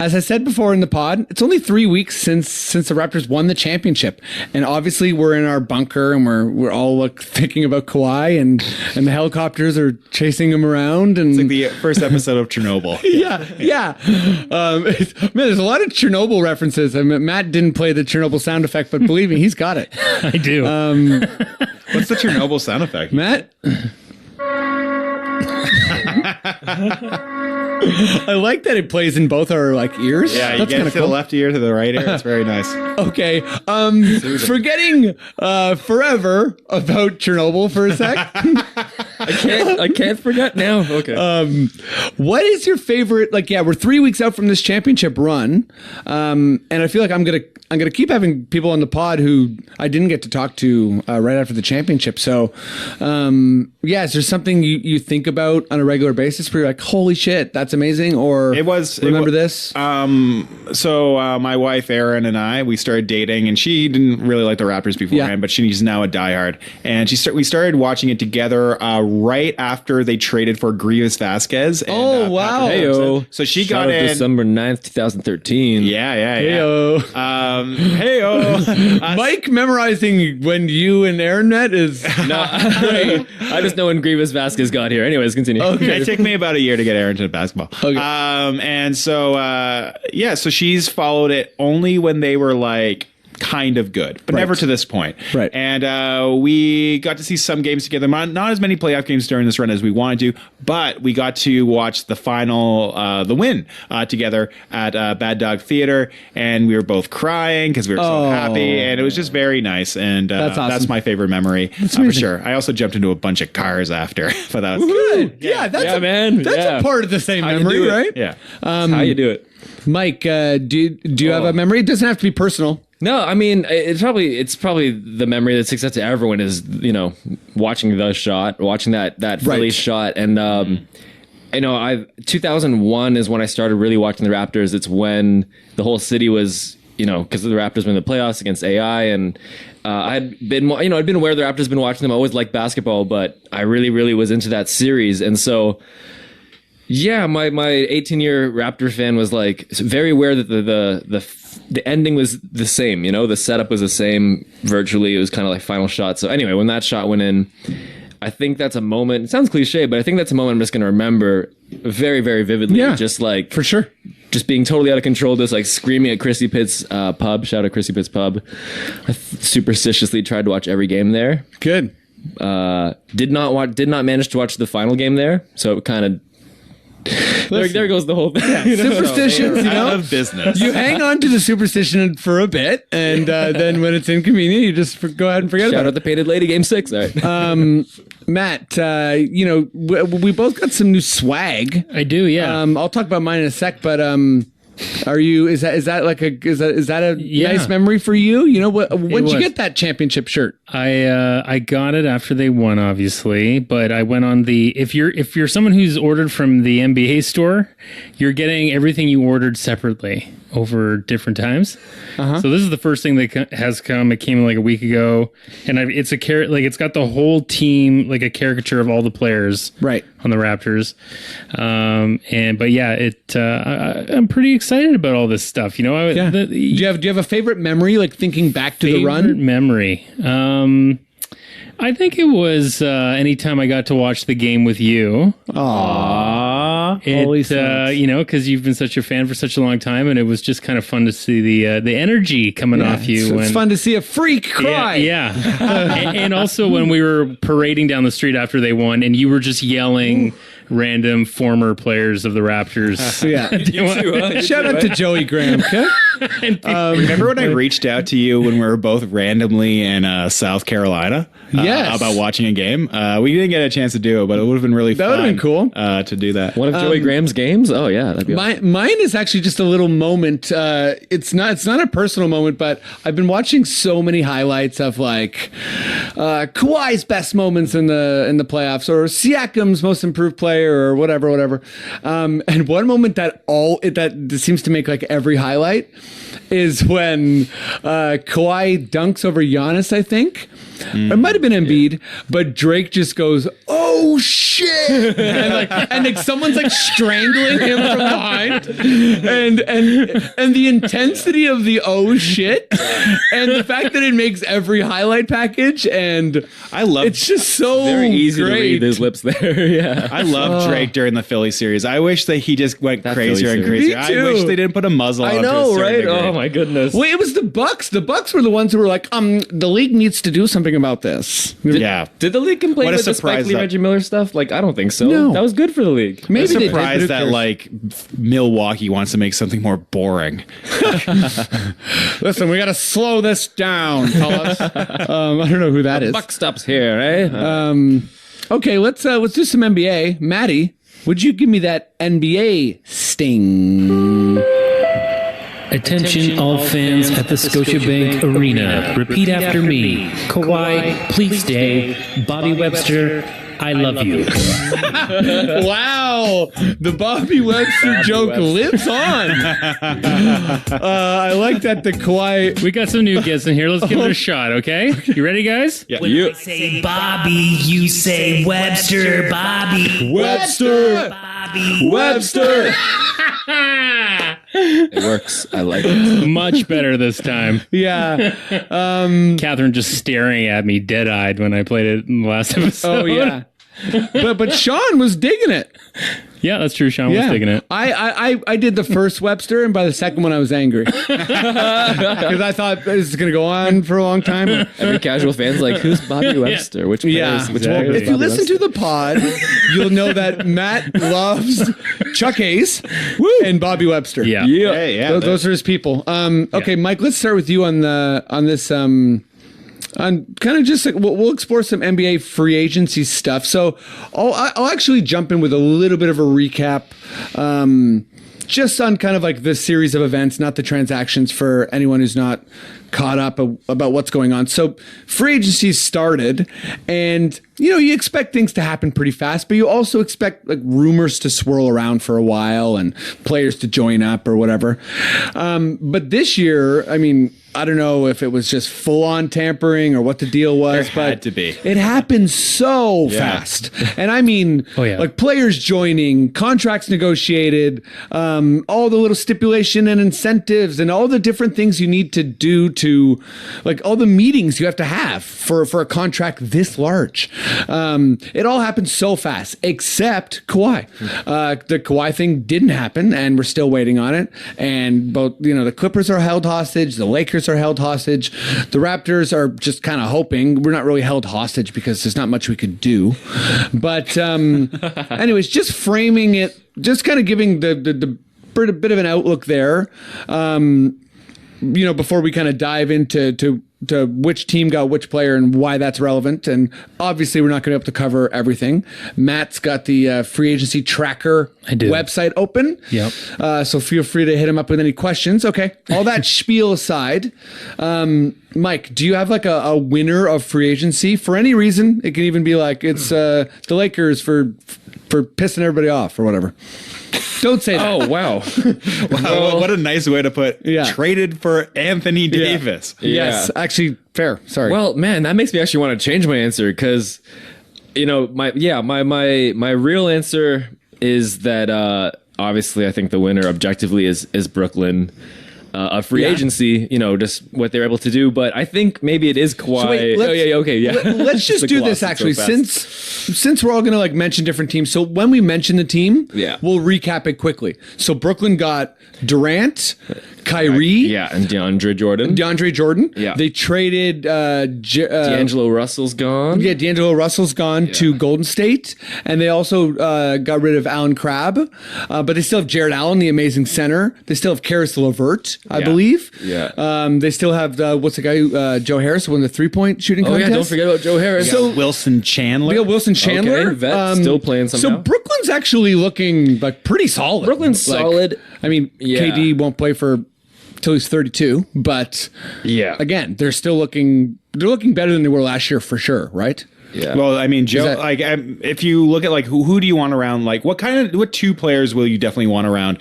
As I said before in the pod, it's only 3 weeks since the Raptors won the championship. And obviously we're in our bunker and we're all thinking about Kawhi and the helicopters are chasing him around. And It's like the first episode of Chernobyl. yeah. Man, there's a lot of Chernobyl references. I mean, Matt didn't play the Chernobyl sound effect, but believe me, he's got it. I do. What's the Chernobyl sound effect? Matt? I like that it plays in both our ears. Yeah, you That's get kind it of to cool. the left ear, to the right ear. It's very nice. Okay. Forgetting forever about Chernobyl for a sec. I can't forget now. Okay. What is your favorite? We're 3 weeks out from this championship run, and I feel like I'm gonna keep having people on the pod who I didn't get to talk to right after the championship. So, is there something you think about on a regular basis where you're like, holy shit, that's amazing? Or remember this? So my wife Erin and I, we started dating, and she didn't really like the Raptors beforehand, but she's now a diehard, and we started watching it together right after they traded for Grievous Vasquez. And, wow! Heyo. So she Shout got out in December 9th, 2013. Yeah. Heyo. Heyo. Mike memorizing when you and Aaron met is No, I just know when Grievous Vasquez got here. Anyways, continue. Okay. It took me about a year to get Aaron to basketball. Okay. And so, so she's followed it only when they were kind of good, but never to this point. Right. And we got to see some games together. Not as many playoff games during this run as we wanted to, but we got to watch the final, the win together at Bad Dog Theater, and we were both crying because we were so happy, and it was just very nice. And that's awesome. That's my favorite memory for sure. I also jumped into a bunch of cars after, but that was good. Yeah, that's a part of the same memory, right? Yeah. That's how you do it. Mike, do you have a memory? It doesn't have to be personal. No, I mean it's probably the memory that sticks out to everyone is watching the shot, watching that Philly shot, and 2001 is when I started really watching the Raptors. It's when the whole city was because the Raptors were in the playoffs against AI, and I'd been aware the Raptors been watching them. I always liked basketball, but I really was into that series, and so. Yeah, my 18-year Raptor fan was very aware that the ending was the same. The setup was the same virtually. It was kind of like final shot. So anyway, when that shot went in, I think that's a moment. It sounds cliche, but I think that's a moment I'm just going to remember very, very vividly. Yeah, just for sure. just being totally out of control, just like screaming at Chrissy Pitt's pub. Shout out Chrissy Pitt's pub. I superstitiously tried to watch every game there. Good. Did not manage to watch the final game there, so it kind of there goes the whole thing. Yeah, superstitions, you know, of business. You hang on to the superstition for a bit, and then when it's inconvenient, you just go ahead and forget Shout about out it. the Painted Lady Game 6. All right. Matt, you know, we both got some new swag. I do, yeah. I'll talk about mine in a sec, but are you? Is that a nice memory for you? You know, when'd you get that championship shirt? I got it after they won, obviously, but I went on the if you're someone who's ordered from the NBA store, you're getting everything you ordered separately over different times. So this is the first thing that has come. It came like a week ago, and it's it's got the whole team, like a caricature of all the players Right. on the Raptors. But yeah, I'm pretty excited about all this stuff. You know, Do you have a favorite memory, like thinking back to the run? Memory. I think it was anytime I got to watch the game with you. You know, because you've been such a fan for such a long time, and it was just kind of fun to see the energy coming off you. It's fun to see a freak cry. Yeah. and also when we were parading down the street after they won, and you were just yelling random former players of the Raptors. Shout out to Joey Graham. Okay? Remember when I reached out to you when we were both randomly in South Carolina? Yes. About watching a game. We didn't get a chance to do it, but it would have been really fun. That would have been cool. To do that. One of Joey Graham's games? Oh, yeah. That'd be awesome. Mine is actually just a little moment. It's not a personal moment, but I've been watching so many highlights of like Kawhi's best moments in the playoffs, or Siakam's most improved player, or whatever. And one moment that seems to make like every highlight is when Kawhi dunks over Giannis, I think. It might have been Embiid, but Drake just goes, "Oh shit!" and like someone's like strangling him from behind, and the intensity of the "oh shit" and the fact that it makes every highlight package, and I love it's just so very easy great. to read his lips there. Yeah. I love Drake during the Philly series. I wish that he just went crazier and crazier. Me too. I wish they didn't put a muzzle on him. I to a know, certain right? degree. Oh my goodness. Well, it was the Bucks. The Bucks were the ones who were like, the league needs to do something about this. Yeah. Did the league complain What a with the surprise Spike Lee, that- Reggie Miller stuff? Like, I don't think so. No. That was good for the league. Maybe I'm they did, surprised but that who cares? like Milwaukee wants to make something more boring. Listen, we got to slow this down, fellas. I don't know who that is. Buck stops here, eh? Okay, let's do some NBA. Maddie, would you give me that NBA sting? Attention all fans at the Scotiabank Arena. Repeat after me. Kawhi, please stay. Bobby Webster, I love you. Wow, the Bobby Webster joke lives on. I like that the Kawhi. We got some new guests in here. Let's give it a shot, okay? You ready, guys? Yeah. When I say Bobby, you say Webster, Bobby. Webster! Bobby. Webster! It works. I like it. Much better this time. Yeah. Catherine just staring at me dead-eyed when I played it in the last episode. Oh yeah. But Sean was digging it. Yeah, that's true. Sean was digging it. I did the first Webster, and by the second one, I was angry because I thought this is going to go on for a long time. Every casual fan's like, who's Bobby Webster? Which player Yeah, is, which exactly. player is if you Bobby listen Webster? to the pod, you'll know that Matt loves Chuck Hayes and Bobby Webster. Yeah. Hey, yeah. Those are his people. Okay, Mike, let's start with you on this. On kind of just like we'll explore some NBA free agency stuff. So I'll actually jump in with a little bit of a recap, just on kind of like this series of events, not the transactions, for anyone who's not caught up about what's going on. So free agency started, and you expect things to happen pretty fast, but you also expect like rumors to swirl around for a while and players to join up or whatever. But this year, I mean, I don't know if it was just full on tampering or what the deal was, There but had to be. it happened so fast. And I mean, like players joining, contracts negotiated, all the little stipulation and incentives and all the different things you need to do to, like all the meetings you have to have for a contract this large. It all happened so fast, except Kawhi. The Kawhi thing didn't happen, and we're still waiting on it. And both, the Clippers are held hostage, the Lakers are held hostage, the Raptors are just kind of hoping. We're not really held hostage because there's not much we could do. But anyways, just framing it, just kind of giving the bit of an outlook there. Before we kind of dive into which team got which player and why that's relevant. And obviously we're not going to be able to cover everything. Matt's got the free agency tracker website open. Yep. So feel free to hit him up with any questions. Okay. All that spiel aside, Mike, do you have like a winner of free agency for any reason? It can even be like it's the Lakers for pissing everybody off or whatever. Don't say that. Oh, wow. Wow, what a nice way to put traded for Anthony Davis. Yeah. Yes, actually, fair. Sorry. Well, man, that makes me actually want to change my answer because, my real answer is that obviously I think the winner objectively is Brooklyn. A free agency, just what they're able to do. But I think maybe it is Kawhi. So wait, let's just do this actually, since we're all going to like mention different teams. So when we mention the team, we'll recap it quickly. So Brooklyn got Durant, Kyrie, and DeAndre Jordan. Yeah, they traded D'Angelo Russell's gone. Yeah, D'Angelo Russell's gone to Golden State, and they also got rid of Allen Crabbe, but they still have Jared Allen, the amazing center. They still have Karis LeVert, I believe. Yeah. They still have what's the guy Joe Harris won the 3-point shooting contest. Yeah, don't forget about Joe Harris. So Wilson Chandler. Okay, vet, still playing somehow. So Brooklyn's actually looking like pretty solid. Brooklyn's solid. I mean, KD won't play till he's 32, but again, they're still looking better than they were last year for sure, right? Yeah. Well, I mean, Joe, if you look at like who do you want around? Like, what two players will you definitely want around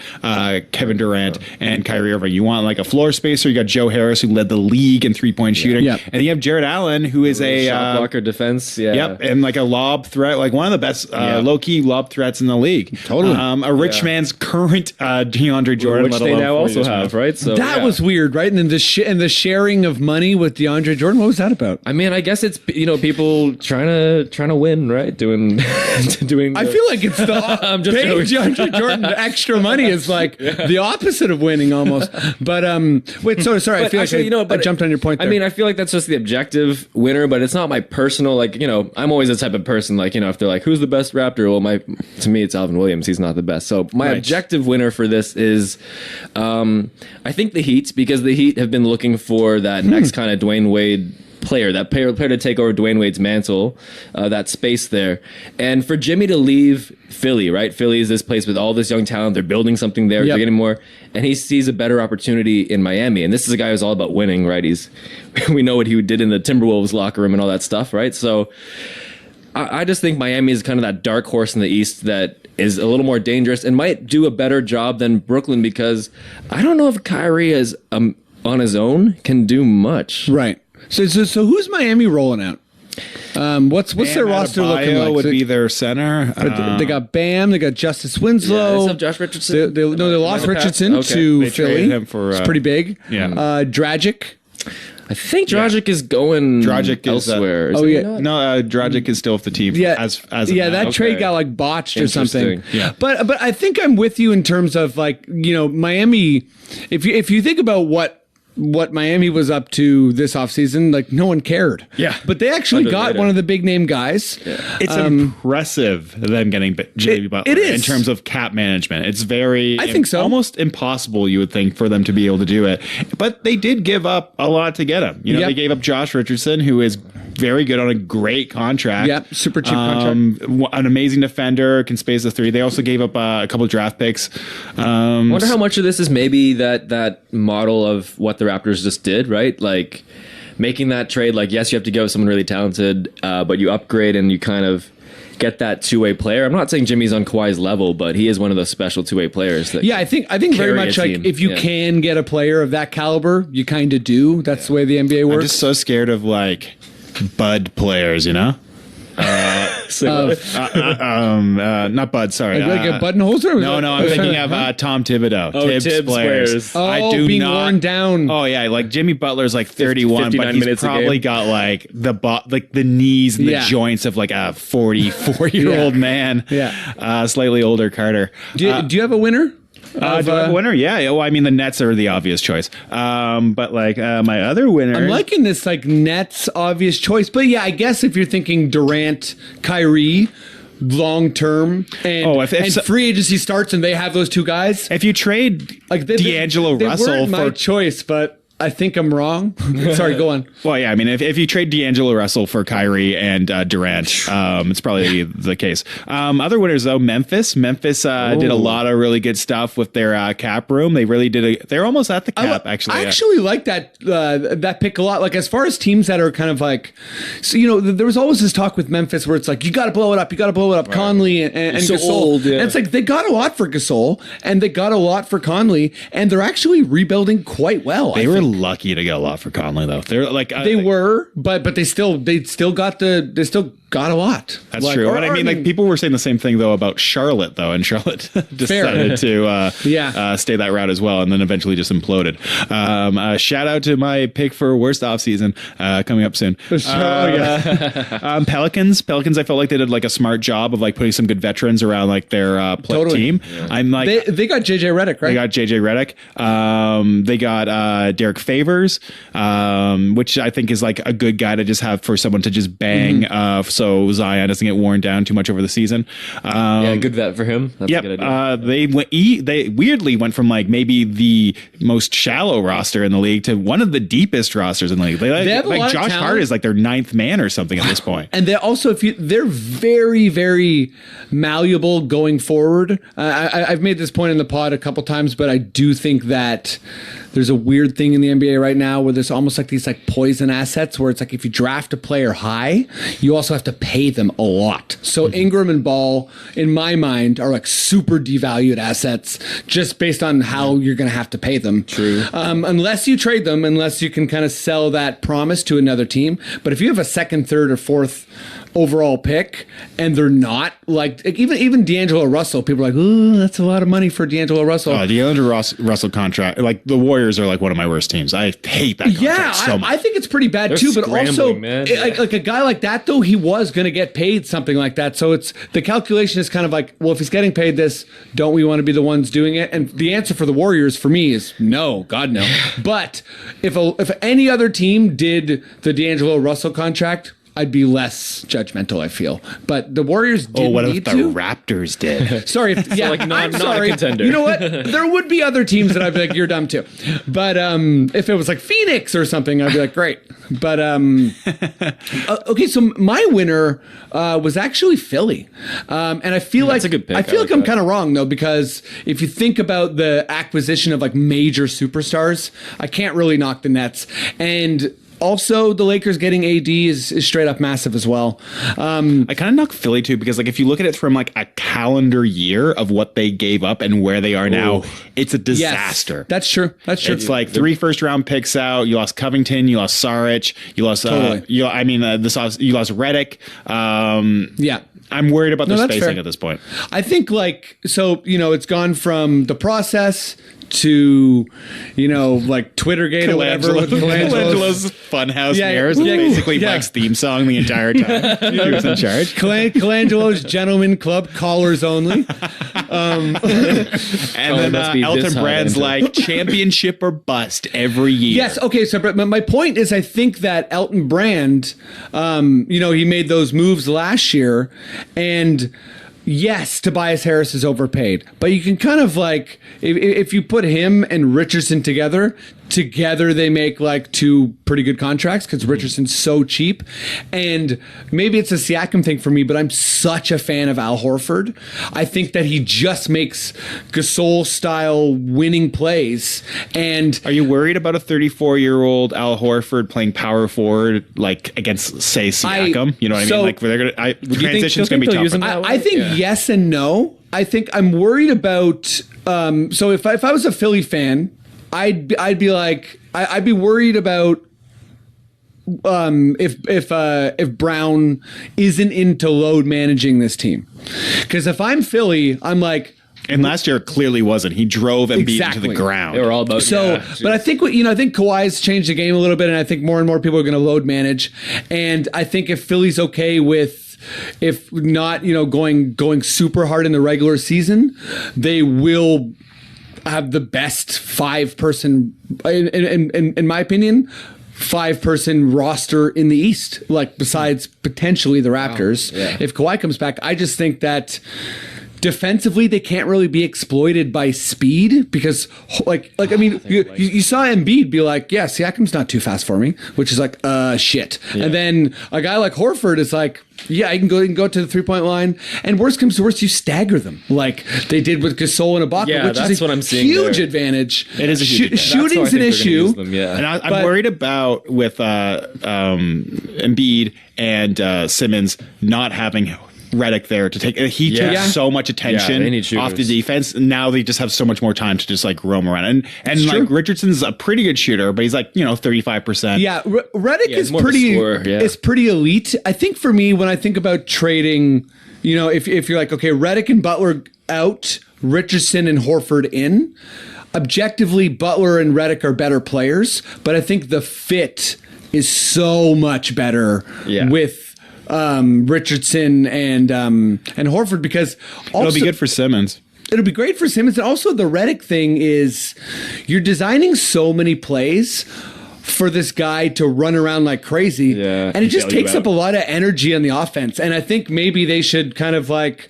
Kevin Durant and Kyrie Irving? You want like a floor spacer. You got Joe Harris, who led the league in 3-point shooting, and you have Jared Allen, who is a shot blocker defense. Yeah. Yep, and like a lob threat, like one of the best low key lob threats in the league. Totally. A rich man's current DeAndre Jordan, which they now also have, right? So that was weird, right? And then the sharing of money with DeAndre Jordan. What was that about? I mean, I guess it's people trying to win, right? Doing. I feel like it's the paying DeAndre Jordan extra money is like the opposite of winning almost. But wait, sorry. I feel actually, like I jumped on your point there. I mean, I feel like that's just the objective winner, but it's not my personal. Like, I'm always the type of person. Like, if they're like, who's the best Raptor? Well, to me, it's Alvin Williams. He's not the best. So my objective winner for this is, I think the Heat, because the Heat have been looking for that next kind of Dwayne Wade player to take over Dwayne Wade's mantle, that space there. And for Jimmy to leave Philly, right? Philly is this place with all this young talent. They're building something there. They're getting more. And he sees a better opportunity in Miami. And this is a guy who's all about winning, right? We know what he did in the Timberwolves locker room and all that stuff, right? So I just think Miami is kind of that dark horse in the East that is a little more dangerous and might do a better job than Brooklyn, because I don't know if Kyrie is on his own can do much. Right. So who's Miami rolling out? What's their roster looking like? Would be their center. They got Bam. They got Justice Winslow. Yeah, they still have Josh Richardson. They lost Richardson to they Philly. Him for, it's pretty big. Yeah. Dragic. I think Dragic is going elsewhere. Dragic is still with the team. Yeah, as that trade got like botched or something. Yeah, but I think I'm with you in terms of like Miami. If you think about what Miami was up to this offseason, like no one cared. Yeah. But they actually got one of the big name guys. Yeah. It's impressive them getting Jimmy Butler. It is. In terms of cap management. It's very, I think so. Almost impossible, you would think, for them to be able to do it. But they did give up a lot to get him. They gave up Josh Richardson, who is very good on a great contract. Yeah, super cheap contract. An amazing defender, can space the three. They also gave up a couple of draft picks. I wonder how much of this is maybe that model of what the Raptors just did, right? Like making that trade, like, yes, you have to go with someone really talented, but you upgrade and you kind of get that two-way player. I'm not saying Jimmy's on Kawhi's level, but he is one of those special two-way players. That I think very carry much a like team. if you can get a player of that caliber, you kind of do. That's the way the NBA works. I'm just so scared of like bud players, you know? Not Bud, sorry. like a buttonholzer? No, I'm thinking of Tom Thibodeau. Tibbs players. Oh, being worn down. Oh yeah, like Jimmy Butler's like 31, 59 but he's minutes a probably game. got like the knees and the joints of like a 44-year-old man. Yeah. Slightly older Carter. Do you have a winner? Do I have a winner? Yeah. Well, I mean, the Nets are the obvious choice. But like my other winner, I'm liking this like Nets obvious choice, but yeah, I guess if you're thinking Durant, Kyrie, long term, and free agency starts and they have those two guys, if you trade like D'Angelo Russell weren't my for choice, but I think I'm wrong. Sorry, go on. Well, yeah, I mean, if you trade D'Angelo Russell for Kyrie and Durant, it's probably the case. Other winners, though, Memphis. Memphis did a lot of really good stuff with their cap room. They really did. They're almost at the cap, actually. I actually like that pick a lot. Like, as far as teams that are kind of like, so, there was always this talk with Memphis where it's like, you got to blow it up. You got to blow it up. Right. Conley and so Gasol. old, yeah. And it's like, they got a lot for Gasol and they got a lot for Conley, and they're actually rebuilding quite well. They were lucky to get a lot for Conley, though. They're like but they still got a lot. That's true. But I mean, like, people were saying the same thing though about Charlotte, though, and Charlotte decided to stay that route as well, and then eventually just imploded. Shout out to my pick for worst offseason coming up soon. Pelicans. I felt like they did like a smart job of like putting some good veterans around like their team. Yeah. I'm like they got JJ Redick, right? They got JJ Redick. They got Derek Favors, which I think is like a good guy to just have for someone to just bang. So Zion doesn't get worn down too much over the season. Good vet for him. That's a good idea. They weirdly went from like maybe the most shallow roster in the league to one of the deepest rosters in the league. They have like Josh Hart is like their 9th man or something at this point. And they also, they're very, very malleable going forward. I've made this point in the pod a couple times, but I do think that there's a weird thing in the NBA right now where there's almost like these like poison assets where it's like if you draft a player high, you also have to pay them a lot. So Ingram and Ball, in my mind, are like super devalued assets just based on how you're going to have to pay them. True. Unless you trade them, unless you can kind of sell that promise to another team. But if you have a 2nd, 3rd, or 4th overall pick and they're not like even D'Angelo Russell, people are like, ooh, that's a lot of money for D'Angelo Russell. D'Angelo Russell contract, like the Warriors are like one of my worst teams. I hate that contract so much. I think it's pretty bad too, but also like a guy like that though, he was going to get paid something like that. So it's the calculation is kind of like, well, if he's getting paid this, don't we want to be the ones doing it? And the answer for the Warriors for me is no, God no. But if any other team did the D'Angelo Russell contract, I'd be less judgmental, I feel. But the Warriors didn't what need if the to. Raptors did? Sorry. I'm sorry. A contender. You know what? There would be other teams that I'd be like, you're dumb too. But if it was like Phoenix or something, I'd be like, great. But okay, so my winner was actually Philly. And I feel like that's a good pick. I feel like I'm kind of wrong though, because if you think about the acquisition of like major superstars, I can't really knock the Nets. And also, the Lakers getting AD is straight up massive as well. I kind of knock Philly too, because like if you look at it from like a calendar year of what they gave up and where they are now, it's a disaster. Yes, that's true. It's like 3 first-round picks out. You lost Covington. You lost Saric. You lost. You lost Redick. I'm worried about the spacing at this point. I think it's gone from the process to, like Twittergate or whatever. With Colangelo's Funhouse mirrors, basically Mike's theme song the entire time. He was in charge. Colangelo's Gentleman Club, callers only. And then Elton Brand's like championship or bust every year. Yes, okay, so but my point is I think that Elton Brand, he made those moves last year, and yes, Tobias Harris is overpaid, but you can kind of like, if you put him and Richardson together, together they make like two pretty good contracts because Richardson's so cheap. And maybe it's a Siakam thing for me, but I'm such a fan of Al Horford. I think that he just makes Gasol style winning plays. And are you worried about a 34-year-old Al Horford playing power forward like against, say, Siakam? You know what I mean? Like they're gonna, the transition's gonna be tough. I think yes and no. I think I'm worried about. So if I was a Philly fan, I'd be like I'd be worried about if Brown isn't into load managing this team, because if I'm Philly, I'm like. And last year clearly wasn't. He drove and beat into the ground. They were all about but I think I think Kawhi's changed the game a little bit, and I think more and more people are going to load manage. And I think if Philly's okay with, if not, going super hard in the regular season, they will have the best 5-person, in my opinion, 5-person roster in the East. Like besides potentially the Raptors, if Kawhi comes back, I just think that. Defensively, they can't really be exploited by speed because, I mean, you saw Embiid be like, yeah, Siakam's not too fast for me, which is like, shit. Yeah. And then a guy like Horford is like, yeah, I can go to the 3-point line, and worst comes to worst, you stagger them like they did with Gasol and Ibaka, which is a huge advantage. It is a huge advantage. Shooting's an issue. And I'm worried about with Embiid and Simmons not having Redick there to take. He took so much attention off the defense. Now they just have so much more time to just like roam around. And like Richardson's a pretty good shooter, but he's like 35%. Yeah, Redick is pretty elite. I think for me, when I think about trading, if you're like, okay, Redick and Butler out, Richardson and Horford in. Objectively, Butler and Redick are better players, but I think the fit is so much better with. Richardson and Horford, because also, it'll be good for Simmons. It'll be great for Simmons. And also the Redick thing is you're designing so many plays for this guy to run around like crazy. Yeah, and it just takes up a lot of energy on the offense. And I think maybe they should kind of like,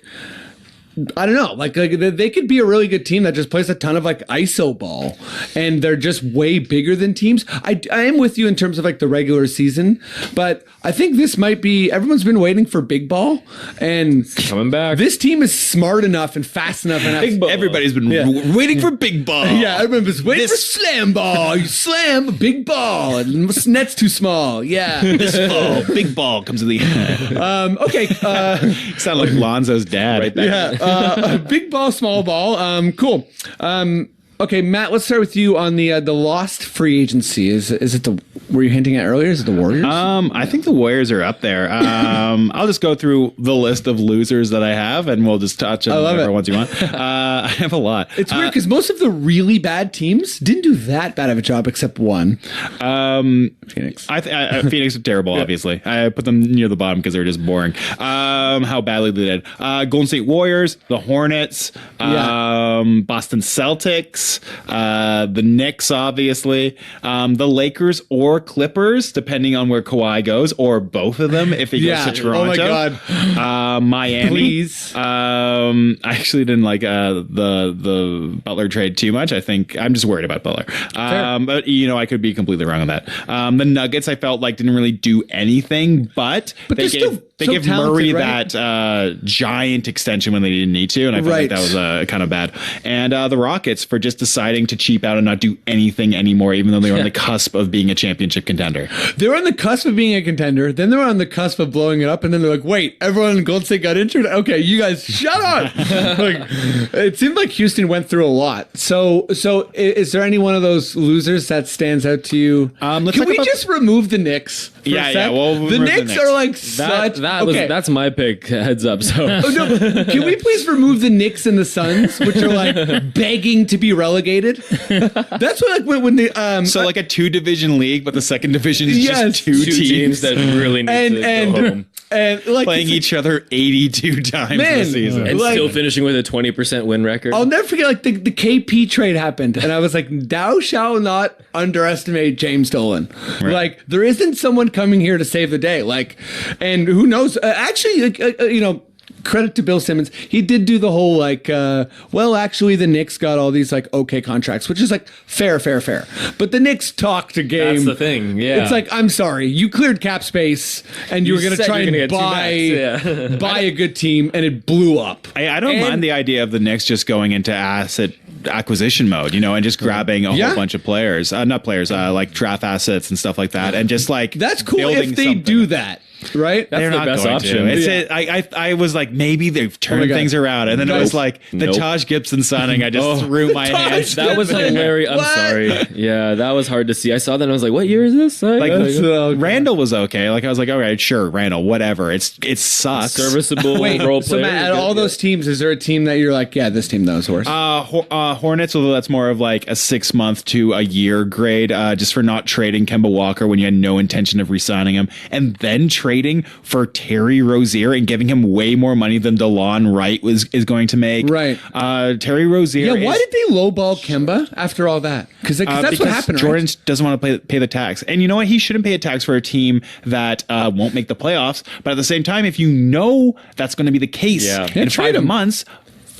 I don't know, like they could be a really good team that just plays a ton of like ISO ball, and they're just way bigger than teams. I am with you in terms of like the regular season, but I think this might be, everyone's been waiting for big ball, and coming back. This team is smart enough and fast enough. And everybody's been waiting for big ball. Yeah, everyone's waiting for slam ball. You slam a big ball, and the net's too small. Yeah, this ball, big ball comes to the end. Okay, sound like Lonzo's dad. Right there. Big ball, small ball. Cool. Okay, Matt, let's start with you on the lost free agency. Is it were you hinting at earlier? Is it the Warriors? I think the Warriors are up there. I'll just go through the list of losers that I have, and we'll just touch on whatever ones you want. I have a lot. It's weird because most of the really bad teams didn't do that bad of a job, except one. Phoenix. Phoenix are terrible, obviously. I put them near the bottom because they're just boring. How badly they did. Golden State Warriors, the Hornets, Boston Celtics, the Knicks, obviously, the Lakers or Clippers, depending on where Kawhi goes, or both of them if he goes to Toronto. Oh my God. Miami. Please. I actually didn't like the Butler trade too much. I think I'm just worried about Butler. But I could be completely wrong on that. The Nuggets, I felt like didn't really do anything, but they gave Murray that giant extension when they didn't need to, and I felt like that was kind of bad. And the Rockets for just deciding to cheap out and not do anything anymore, even though they were on the cusp of being a championship contender. They were on the cusp of being a contender, then they were on the cusp of blowing it up, and then they're like, wait, everyone in Golden State got injured? Okay, you guys, shut up! It seemed like Houston went through a lot. So is there any one of those losers that stands out to you? Can we just remove the Knicks? Well, the Knicks are like such. That's my pick. Heads up. So can we please remove the Knicks and the Suns, which are like begging to be relegated? That's what when the like a 2-division league, but the second division is just two teams that really need to go home. And like playing each other 82 times this season. And still finishing with a 20% win record. I'll never forget, like, the KP trade happened, and I was like, thou shalt not underestimate James Dolan. Right. Like, there isn't someone coming here to save the day. Like, and who knows? Actually, credit to Bill Simmons. He did do the whole like, well, actually, the Knicks got all these like okay contracts, which is like fair. But the Knicks talked a game. That's the thing. Yeah, it's like, I'm sorry, you cleared cap space and you were going to try and buy a good team, and it blew up. I don't mind the idea of the Knicks just going into asset acquisition mode, and just grabbing a whole bunch of players, like draft assets and stuff like that, and just like that's cool if they do that. Right, that's the best option. I was like, maybe they've turned things around, and then it was like the Taj Gibson signing. I just threw my hands. That was hilarious. I'm sorry. Yeah, that was hard to see. I saw that and I was like, what year is this? Randall was okay. Like I was like, all right, sure, Randall, whatever. It sucks. Serviceable role player. So Matt, at all those teams, is there a team that you're like, yeah, this team that was worse? Hornets, although that's more of like a 6 month to a year grade, just for not trading Kemba Walker when you had no intention of re-signing him, and then trading for Terry Rozier and giving him way more money than DeLon Wright is going to make. Right. Terry Rozier. Yeah. Why did they lowball Kemba after all that? Because that's what happened. Jordan doesn't want to pay the tax, and you know what? He shouldn't pay a tax for a team that won't make the playoffs. But at the same time, if you know that's going to be the case in 5 months,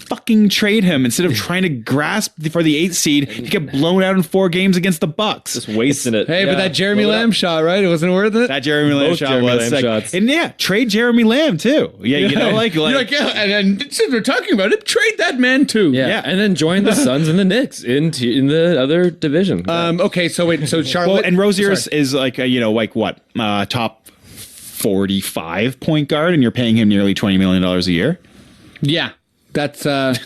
fucking trade him instead of trying to grasp for the 8th seed. He get blown out in 4 games against the Bucks. Just wasting it. Hey, but that Jeremy Lamb shot, right? It wasn't worth it. That Jeremy Lamb shot was like, shots. And trade Jeremy Lamb too. Yeah, you're like and since we're talking about it, trade that man too. Yeah, and then join the Suns and the Knicks in the other division. Okay, so wait, so Charlotte and Rozier is like top 45 point guard, and you're paying him nearly $20 million a year. Yeah. That sucks.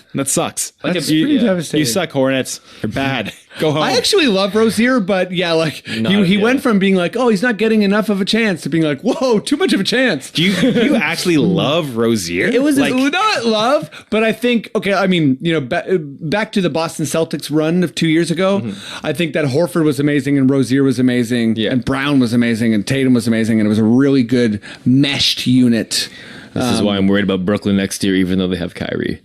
That's pretty devastating. You suck, Hornets. You're bad. Go home. I actually love Rozier, but he went from being like, oh, he's not getting enough of a chance to being like, whoa, too much of a chance. Do you actually love Rozier? It was like, not love, but I think, okay, I mean, back to the Boston Celtics run of 2 years ago, I think that Horford was amazing and Rozier was amazing and Brown was amazing and Tatum was amazing, and it was a really good meshed unit. This is why I'm worried about Brooklyn next year, even though they have Kyrie.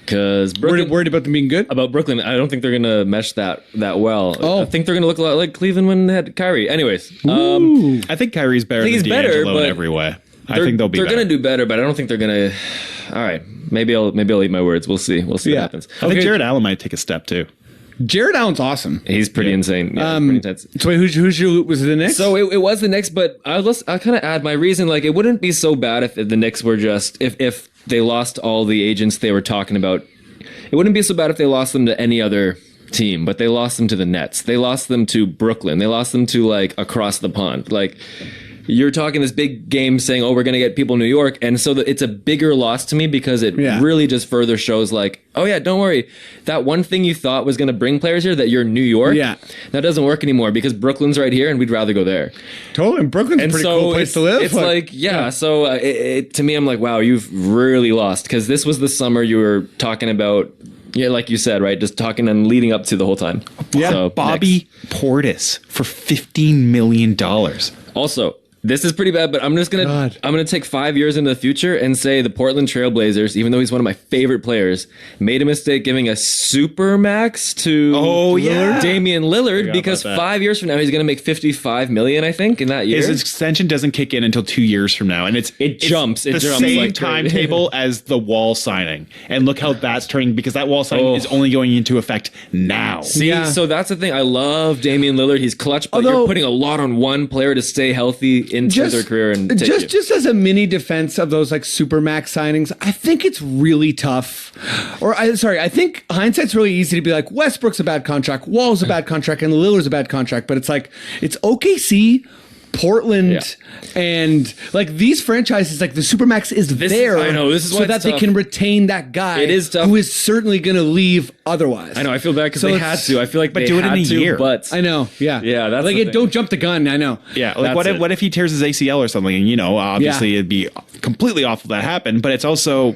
Because worried about them being good? About Brooklyn, I don't think they're going to mesh that well. I think they're going to look a lot like Cleveland when they had Kyrie. Anyways. I think Kyrie's better than D'Angelo in every way. I think they'll be better. They're going to do better, but I don't think they're going to... All right. Maybe I'll eat my words. We'll see. What happens. I think Jared Allen might take a step, too. Jared Allen's awesome. He's pretty insane. Yeah, pretty intense. So wait, was it the Knicks? So it was the Knicks, but I'll kind of add my reason. Like, it wouldn't be so bad if the Knicks were just if they lost all the agents they were talking about. It wouldn't be so bad if they lost them to any other team, but they lost them to the Nets. They lost them to Brooklyn. They lost them to like across the pond. Like, you're talking this big game saying, oh, we're going to get people in New York. And so it's a bigger loss to me because it really just further shows like, oh, yeah, don't worry. That one thing you thought was going to bring players here, that you're New York, that doesn't work anymore because Brooklyn's right here and we'd rather go there. Totally. And Brooklyn's a pretty cool place to live. It's so to me, I'm like, wow, you've really lost, because this was the summer you were talking about. Yeah, like you said, right? Just talking and leading up to the whole time. Yeah. So, Bobby Portis for $15 million. Also, this is pretty bad, but I'm gonna take 5 years into the future and say the Portland Trailblazers, even though he's one of my favorite players, made a mistake giving a super max to Damian Lillard, because 5 years from now he's gonna make $55 million, I think, in that year. His extension doesn't kick in until 2 years from now, and it jumps the same like timetable as the Wall signing. And look how that's turning, because that Wall signing is only going into effect now. See, so that's the thing. I love Damian Lillard. He's clutch, but you're putting a lot on one player to stay healthy into their career, and just as a mini defense of those like supermax signings, I think it's really tough. I think hindsight's really easy to be like, Westbrook's a bad contract, Wall's a bad contract, and Lillard's a bad contract, but it's like, it's OKC, Portland, and like these franchises, like the supermax is there. I know, this is so that they can retain that guy. It is tough. Who is certainly going to leave otherwise. I know. I feel bad because they had to. I feel like they do it in a year. But I know. Yeah. That's like don't jump the gun. I know. Yeah. Like what if he tears his ACL or something? And obviously it'd be completely awful that happened. But it's also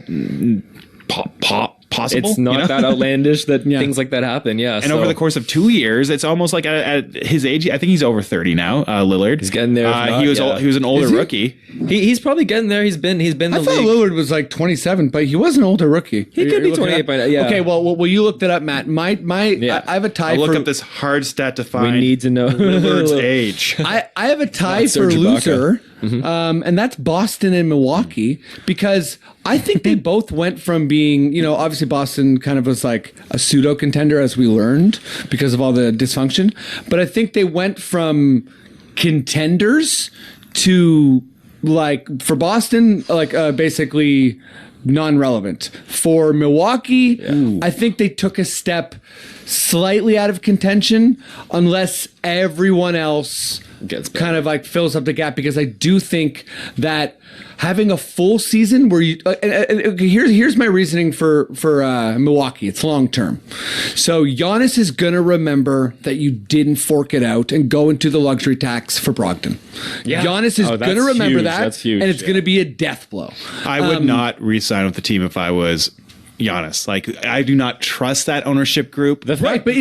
possible. It's not that outlandish that things like that happen. Yeah. And over the course of 2 years, it's almost like at his age, I think he's over 30 now. Lillard. He's getting there. He was an older rookie. He's probably getting there. He's been. I thought Lillard was like 27, but he was an older rookie. He could be 28 by now. Yeah. Okay. Well, you looked it up, Matt. I have a tie. I'll look up this hard stat to find. We need to know Lillard's age. I have a tie for loser. and that's Boston and Milwaukee, because I think they both went from being, obviously Boston kind of was like a pseudo contender, as we learned, because of all the dysfunction. But I think they went from contenders to, like, for Boston, like basically non-relevant. For Milwaukee, I think they took a step slightly out of contention, unless everyone else gets kind of like fills up the gap, because I do think that having a full season where you here's my reasoning for Milwaukee. It's long term. So Giannis is gonna remember that you didn't fork it out and go into the luxury tax for Brogdon. Yeah. Giannis is gonna remember that. That's huge. And it's gonna be a death blow. I would not re-sign with the team if I was Giannis. Like, I do not trust that ownership group. Right, but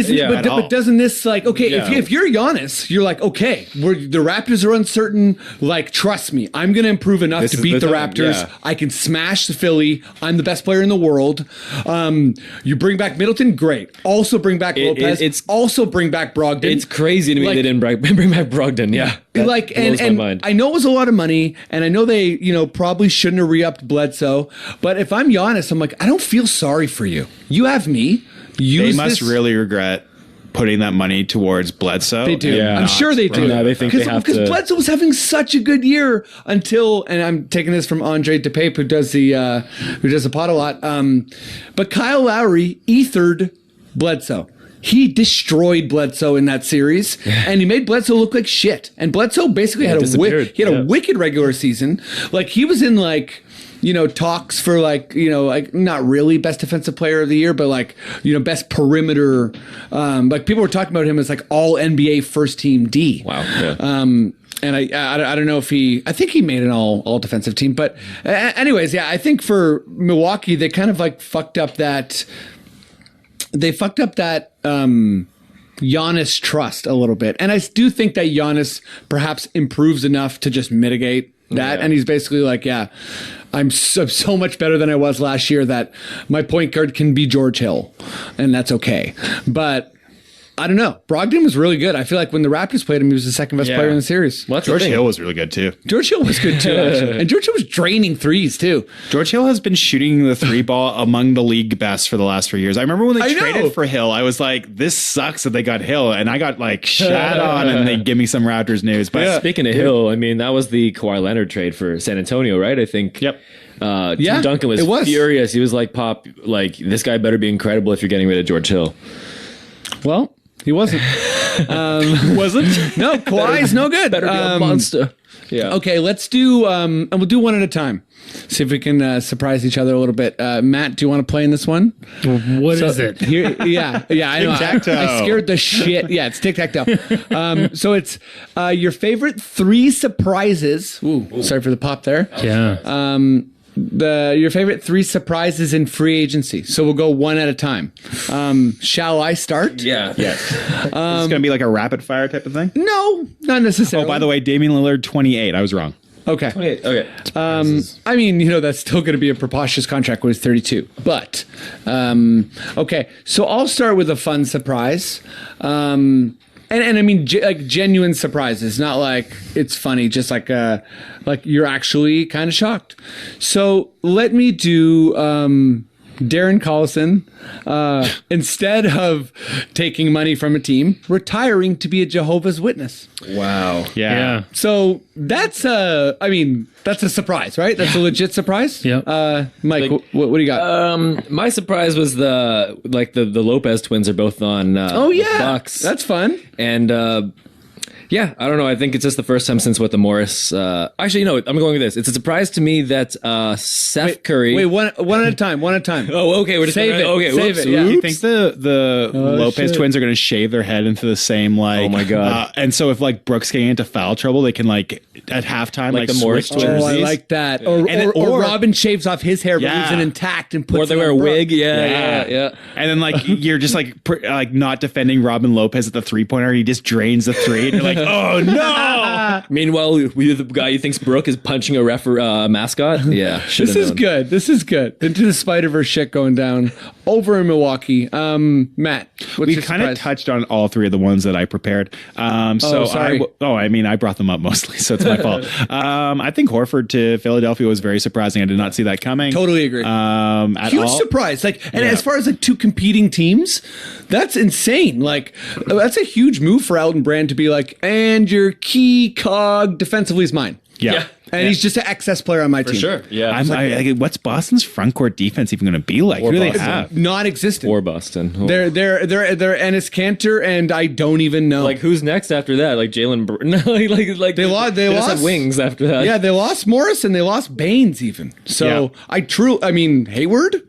doesn't this, like, okay, if you're Giannis, you're like, okay, the Raptors are uncertain. Like, trust me, I'm going to improve enough to beat the Raptors. Yeah. I can smash the Philly. I'm the best player in the world. You bring back Middleton, great. Also bring back Lopez. Also bring back Brogdon. It's crazy to me they didn't bring back Brogdon. Yeah. Like, and I know it was a lot of money, and I know they, probably shouldn't have re-upped Bledsoe, but if I'm Giannis, I'm like, I don't feel sorry for you. You have me. They must really regret putting that money towards Bledsoe. They do. Yeah. I'm sure they do. No, they think they have to. Because Bledsoe was having such a good year until, and I'm taking this from Andre DePape, who does the pod a lot. But Kyle Lowry ethered Bledsoe. He destroyed Bledsoe in that series, and he made Bledsoe look like shit. And Bledsoe basically had a wicked regular season. Like, he was in, like, talks for, like, like, not really best defensive player of the year, but, like, best perimeter. Like, people were talking about him as, like, all NBA first team D. Wow. Yeah. And I don't know if I think he made an all defensive team, but anyways, yeah, I think for Milwaukee, they kind of, like, fucked up that Giannis trust a little bit. And I do think that Giannis perhaps improves enough to just mitigate that. Yeah. And he's basically like, I'm so much better than I was last year that my point guard can be George Hill, and that's okay. But I don't know. Brogdon was really good. I feel like when the Raptors played him, he was the second best player in the series. Well, George Hill was really good too. George Hill was good too, actually. And George Hill was draining threes too. George Hill has been shooting the three ball among the league best for the last 3 years. I remember when they traded for Hill, I was like, this sucks that they got Hill. And I got, like, shat on, and they give me some Raptors news. But speaking of Hill, I mean, that was the Kawhi Leonard trade for San Antonio, right? I think. Yep. Tim Duncan was furious. He was like, Pop, like, this guy better be incredible if you're getting rid of George Hill. Well, he wasn't. Wasn't? No, Kawhi's no good. Better be a monster. Yeah. Okay, let's do, and we'll do one at a time. See if we can surprise each other a little bit. Matt, do you want to play in this one? What is it? I know. I scared the shit. Yeah, it's tic-tac-toe. So it's your favorite 3 surprises. Ooh, sorry for the pop there. Yeah. Your favorite 3 surprises in free agency. So we'll go one at a time. Shall I start? Yeah. Yes. It's going to be like a rapid fire type of thing? No, not necessarily. Oh, by the way, Damian Lillard, 28. I was wrong. Okay. 28. Okay. I mean, that's still going to be a preposterous contract when he's 32. But, okay. So I'll start with a fun surprise. And I mean, like, genuine surprises, not like it's funny, just like you're actually kind of shocked. So let me do Darren Collison, instead of taking money from a team, retiring to be a Jehovah's Witness. Wow. Yeah. So that's a surprise, right? That's a legit surprise. Yeah. Mike, what do you got? My surprise was the Lopez twins are both on. The Bucks. That's fun. And yeah, I don't know. I think it's just the first time since the Morris. Actually, no, I'm going with this. It's a surprise to me that Seth Curry. Wait, one at a time. Oh, okay. We're just save it. Okay, save it. Yeah. Do you think the Lopez twins are going to shave their head into the same, like? Oh my god! And so if, like, Brooks getting into foul trouble, they can, like, at halftime, like the Morris switch jerseys. Oh, I like that. Or Robin shaves off his hair, but leaves it intact and puts. Or they wear a wig. Yeah. And then, like, you're just like not defending Robin Lopez at the 3-pointer. He just drains the 3, and you're like, Oh no! Meanwhile, the guy who thinks Brooke is punching a mascot. Yeah, this is good. This is good. Into the Spider-Verse shit going down over in Milwaukee. Matt, we kind of touched on all three of the ones that I prepared. Sorry. I brought them up mostly, so it's my fault. I think Horford to Philadelphia was very surprising. I did not see that coming. Totally agree. Huge surprise. As far as two competing teams, that's insane. That's a huge move for Elton Brand to be like, and your key cog defensively is mine. Yeah. And he's just an excess player on my team. For sure. Yeah. What's Boston's front court defense even going to be like? Who do they have? Non-existent. Or Boston. Oh. They're Ennis Cantor, and I don't even know. Who's next after that? Jalen they lost have wings after that. Yeah, they lost Morris and they lost Baines even. So Hayward.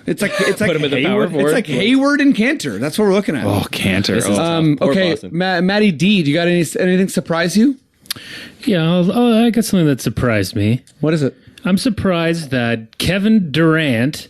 It's like Put him in the power forward. It's like Hayward and Cantor. That's what we're looking at. Oh, Cantor. Okay, Matty D, do you got anything surprise you? Yeah, I got something that surprised me. What is it? I'm surprised that Kevin Durant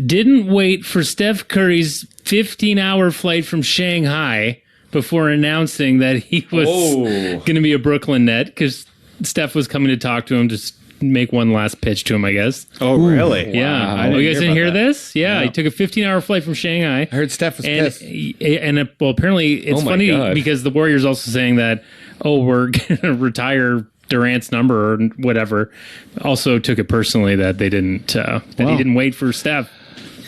didn't wait for Steph Curry's 15-hour flight from Shanghai before announcing that he was going to be a Brooklyn Net, because Steph was coming to talk to him to make one last pitch to him, I guess. Oh, really? Yeah. Wow. You guys didn't hear this? Yeah, he took a 15-hour flight from Shanghai. I heard Steph was pissed. Apparently it's funny because the Warriors also saying that, we're going to retire Durant's number or whatever. Also took it personally that they didn't, he didn't wait for Steph.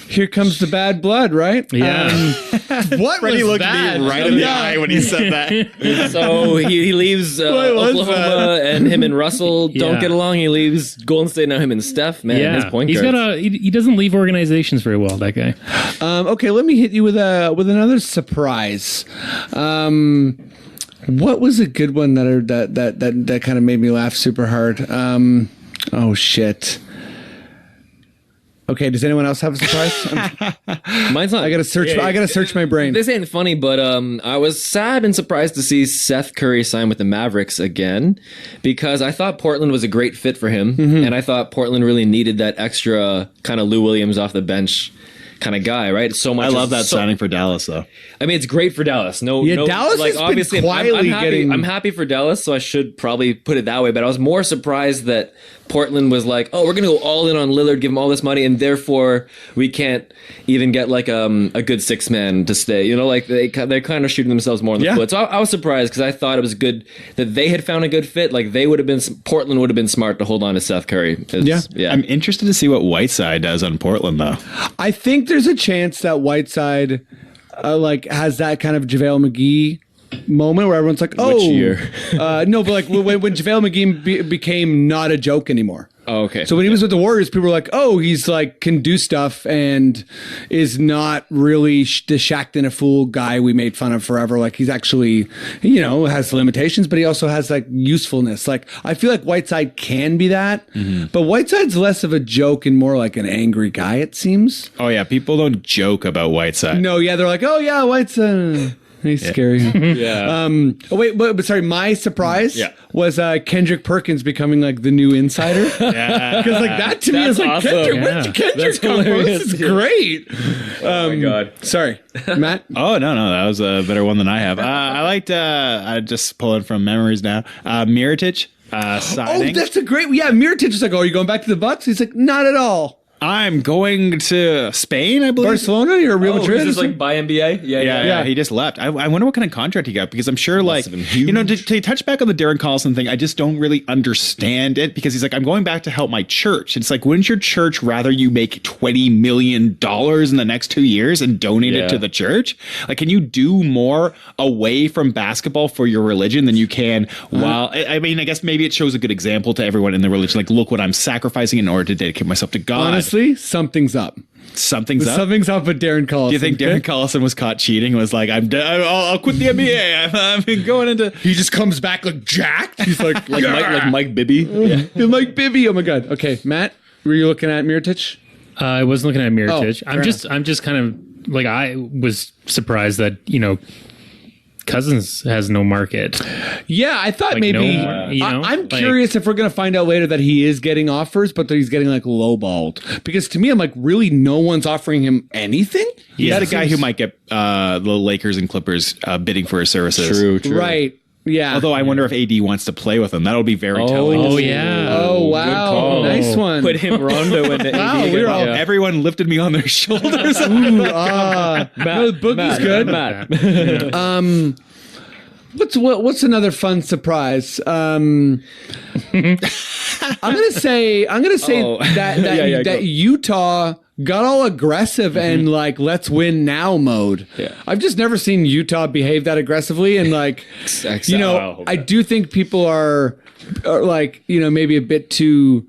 Here comes the bad blood, right? Yeah. What Freddie was looked that? me right in the eye when he said that. So he leaves Oklahoma, and him and Russell don't get along. He leaves Golden State, now him and Steph. Man, his point guards. He doesn't leave organizations very well, that guy. Okay, let me hit you with another surprise. What was a good one that kind of made me laugh super hard? Oh shit. Okay, does anyone else have a surprise? Mine's not. I gotta search. I gotta search my brain. This ain't funny, but I was sad and surprised to see Seth Curry sign with the Mavericks again, because I thought Portland was a great fit for him, and I thought Portland really needed that extra kind of Lou Williams off the bench kind of guy, right? So much. I love that signing for Dallas, though. I mean, it's great for Dallas. Dallas has obviously, been quietly I'm happy for Dallas, so I should probably put it that way. But I was more surprised that Portland was like, we're going to go all in on Lillard, give him all this money, and therefore we can't even get a good six man to stay. They're kind of shooting themselves more in the foot. So I was surprised because I thought it was good that they had found a good fit. Portland would have been smart to hold on to Seth Curry. I'm interested to see what Whiteside does on Portland, though. I think there's a chance that Whiteside has that kind of JaVale McGee moment where everyone's like, Which year? No, but when JaVale McGee became not a joke anymore. Oh, okay. So when he was with the Warriors, people were like, he's can do stuff and is not really the Shaqtin' a Fool guy we made fun of forever. He's actually, has limitations, but he also has usefulness. I feel like Whiteside can be that, but Whiteside's less of a joke and more like an angry guy, it seems. Oh yeah, people don't joke about Whiteside. No, yeah, they're like, Whiteside. He's scary. Yeah. But sorry, my surprise was Kendrick Perkins becoming the new insider. Yeah. Because that to me is awesome. where'd Kendrick come from? This is great. Oh my God. Sorry, Matt. Oh, no, that was a better one than I have. I liked, just pulling from memories now, Mirotic signing. Oh, that's a great, Mirotic is are you going back to the Bucks? He's like, not at all. I'm going to Spain, I believe. Barcelona or Real Madrid? Is this by NBA? Yeah. He just left. I wonder what kind of contract he got, because I'm sure to touch back on the Darren Collison thing, I just don't really understand it, because he's like, I'm going back to help my church. It's like, wouldn't your church rather you make $20 million in the next 2 years and donate it to the church? Can you do more away from basketball for your religion than you can while, I guess maybe it shows a good example to everyone in the religion. Look what I'm sacrificing in order to dedicate myself to God. Honestly, something's up. Something's up with Darren Collison. Do you think Darren Collison was caught cheating? Was like, I'll quit the NBA. I'm going into. He just comes back jacked. He's like Mike Bibby. Mike Bibby. Oh my God. Okay, Matt, were you looking at Mirotic? I was looking at Mirotic. I'm just kind of I was surprised that Cousins has no market. Yeah, I thought maybe. I'm curious if we're going to find out later that he is getting offers, but that he's getting lowballed. Because to me, I'm really, no one's offering him anything. He's not a guy who might get the Lakers and Clippers bidding for his services. True. Right. Yeah. Although I wonder if AD wants to play with him. That'll be very telling. Oh, yeah. Oh, wow. call. Nice one. Put him Rondo in the Wow, AD we were again. all- Yeah. Everyone lifted me on their shoulders. No, the boogie's good. Matt. What's another fun surprise? I'm gonna say that Utah got all aggressive and like let's win now mode. Yeah. I've just never seen Utah behave that aggressively, and like I do think people are like maybe a bit too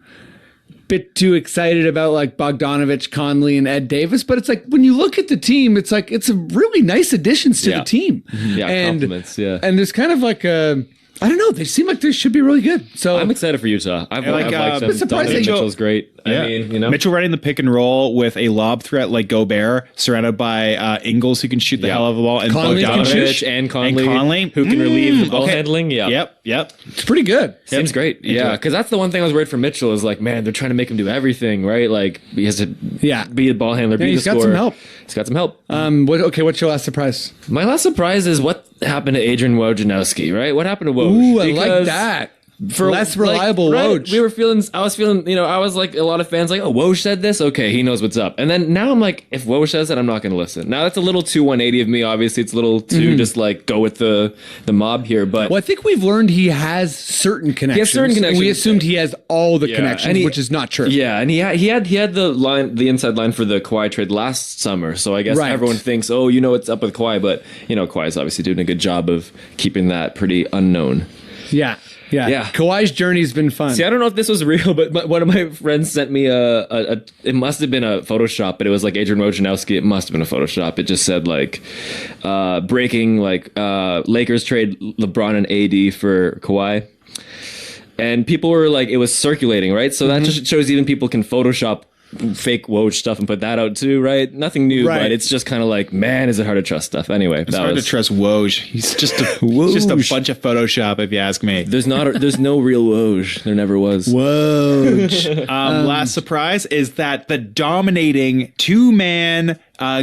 excited about like Bogdanovich, Conley, and Ed Davis, but it's like when you look at the team, it's like it's a really nice additions to the team. Yeah, and compliments, yeah. and there's kind of like a I don't know. They seem like they should be really good. So I'm excited for Utah. I've liked them. surprised Donovan that Mitchell's great. Yeah. I mean, Mitchell running the pick and roll with a lob threat like Gobert, surrounded by Ingles who can shoot the hell of a ball, and Conley can Bogdanovich and Conley, who can relieve the ball handling. Yeah. Yep. it's pretty good. Seems great. Yeah, because that's the one thing I was worried for Mitchell is like, man, they're trying to make him do everything, right? Like he has to be a ball handler, be he's the got scorer. some help. He's got some help. What's your last surprise? My last surprise is what happened to Adrian Wojnarowski, right? What happened to Woj? Ooh, I like that. For less reliable Woj. We were feeling, I was like a lot of fans like, oh, Woj said this? Okay, he knows what's up. And then now I'm like, if Woj says it, I'm not going to listen. Now that's a little too 180 of me, obviously. It's a little too just like go with the mob here. But Well, I think we've learned he has certain connections. We assumed he has all the connections, which is not true. Yeah, and he had the inside line for the Kawhi trade last summer. So I guess everyone thinks, oh, what's up with Kawhi, but Kawhi's obviously doing a good job of keeping that pretty unknown. Yeah. Kawhi's journey's been fun. See, I don't know if this was real, but one of my friends sent me it must have been a Photoshop, but it was like Adrian Wojnarowski. It must have been a Photoshop. It just said like breaking like Lakers trade LeBron and AD for Kawhi. And people were like, it was circulating, right? So that just shows even people can Photoshop fake Woj stuff and put that out too, right? Nothing new, but it's just kind of like, man, is it hard to trust stuff? Anyway, it's hard to trust Woj. He's just a bunch of Photoshop, if you ask me. There's no real Woj. There never was. Woj. Last surprise is that the dominating two-man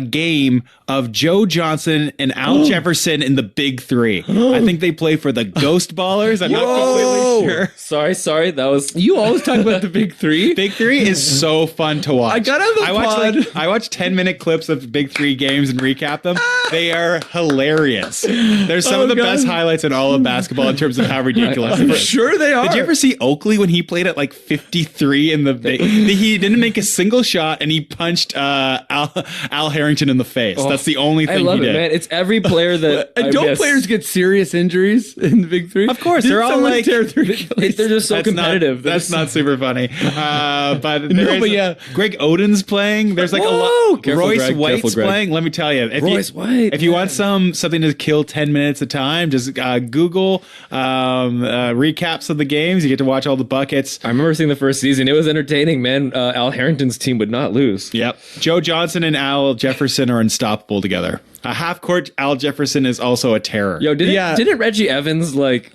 game of Joe Johnson and Al Jefferson in the Big Three. I think they play for the Ghost Ballers. I'm not completely sure. Sorry, that was... You always talk about the Big Three? Big Three is so fun to watch. I got on the pod. I watch 10-minute clips of Big Three games and recap them. They are hilarious. They're some of the best highlights in all of basketball in terms of how ridiculous it is. Sure they are. Did you ever see Oakley when he played at like 53 in the... He didn't make a single shot and he punched Al Harrington in the face. That's the only thing I love he it, did. man. It's every player that And don't players get serious injuries in the Big Three? Of course, they're all like... They're just so competitive. That's not super funny. But No, but yeah. Greg Oden's playing. There's like a lot. Careful, Royce Greg. White's Careful, Greg. playing. Let me tell you. If White, you want something to kill 10 minutes at a time, just Google recaps of the games. You get to watch all the buckets. I remember seeing the first season. It was entertaining, man. Al Harrington's team would not lose. Yep. Joe Johnson and Al Jefferson are unstoppable together. A half-court Al Jefferson is also a terror. Yo, didn't Reggie Evans like...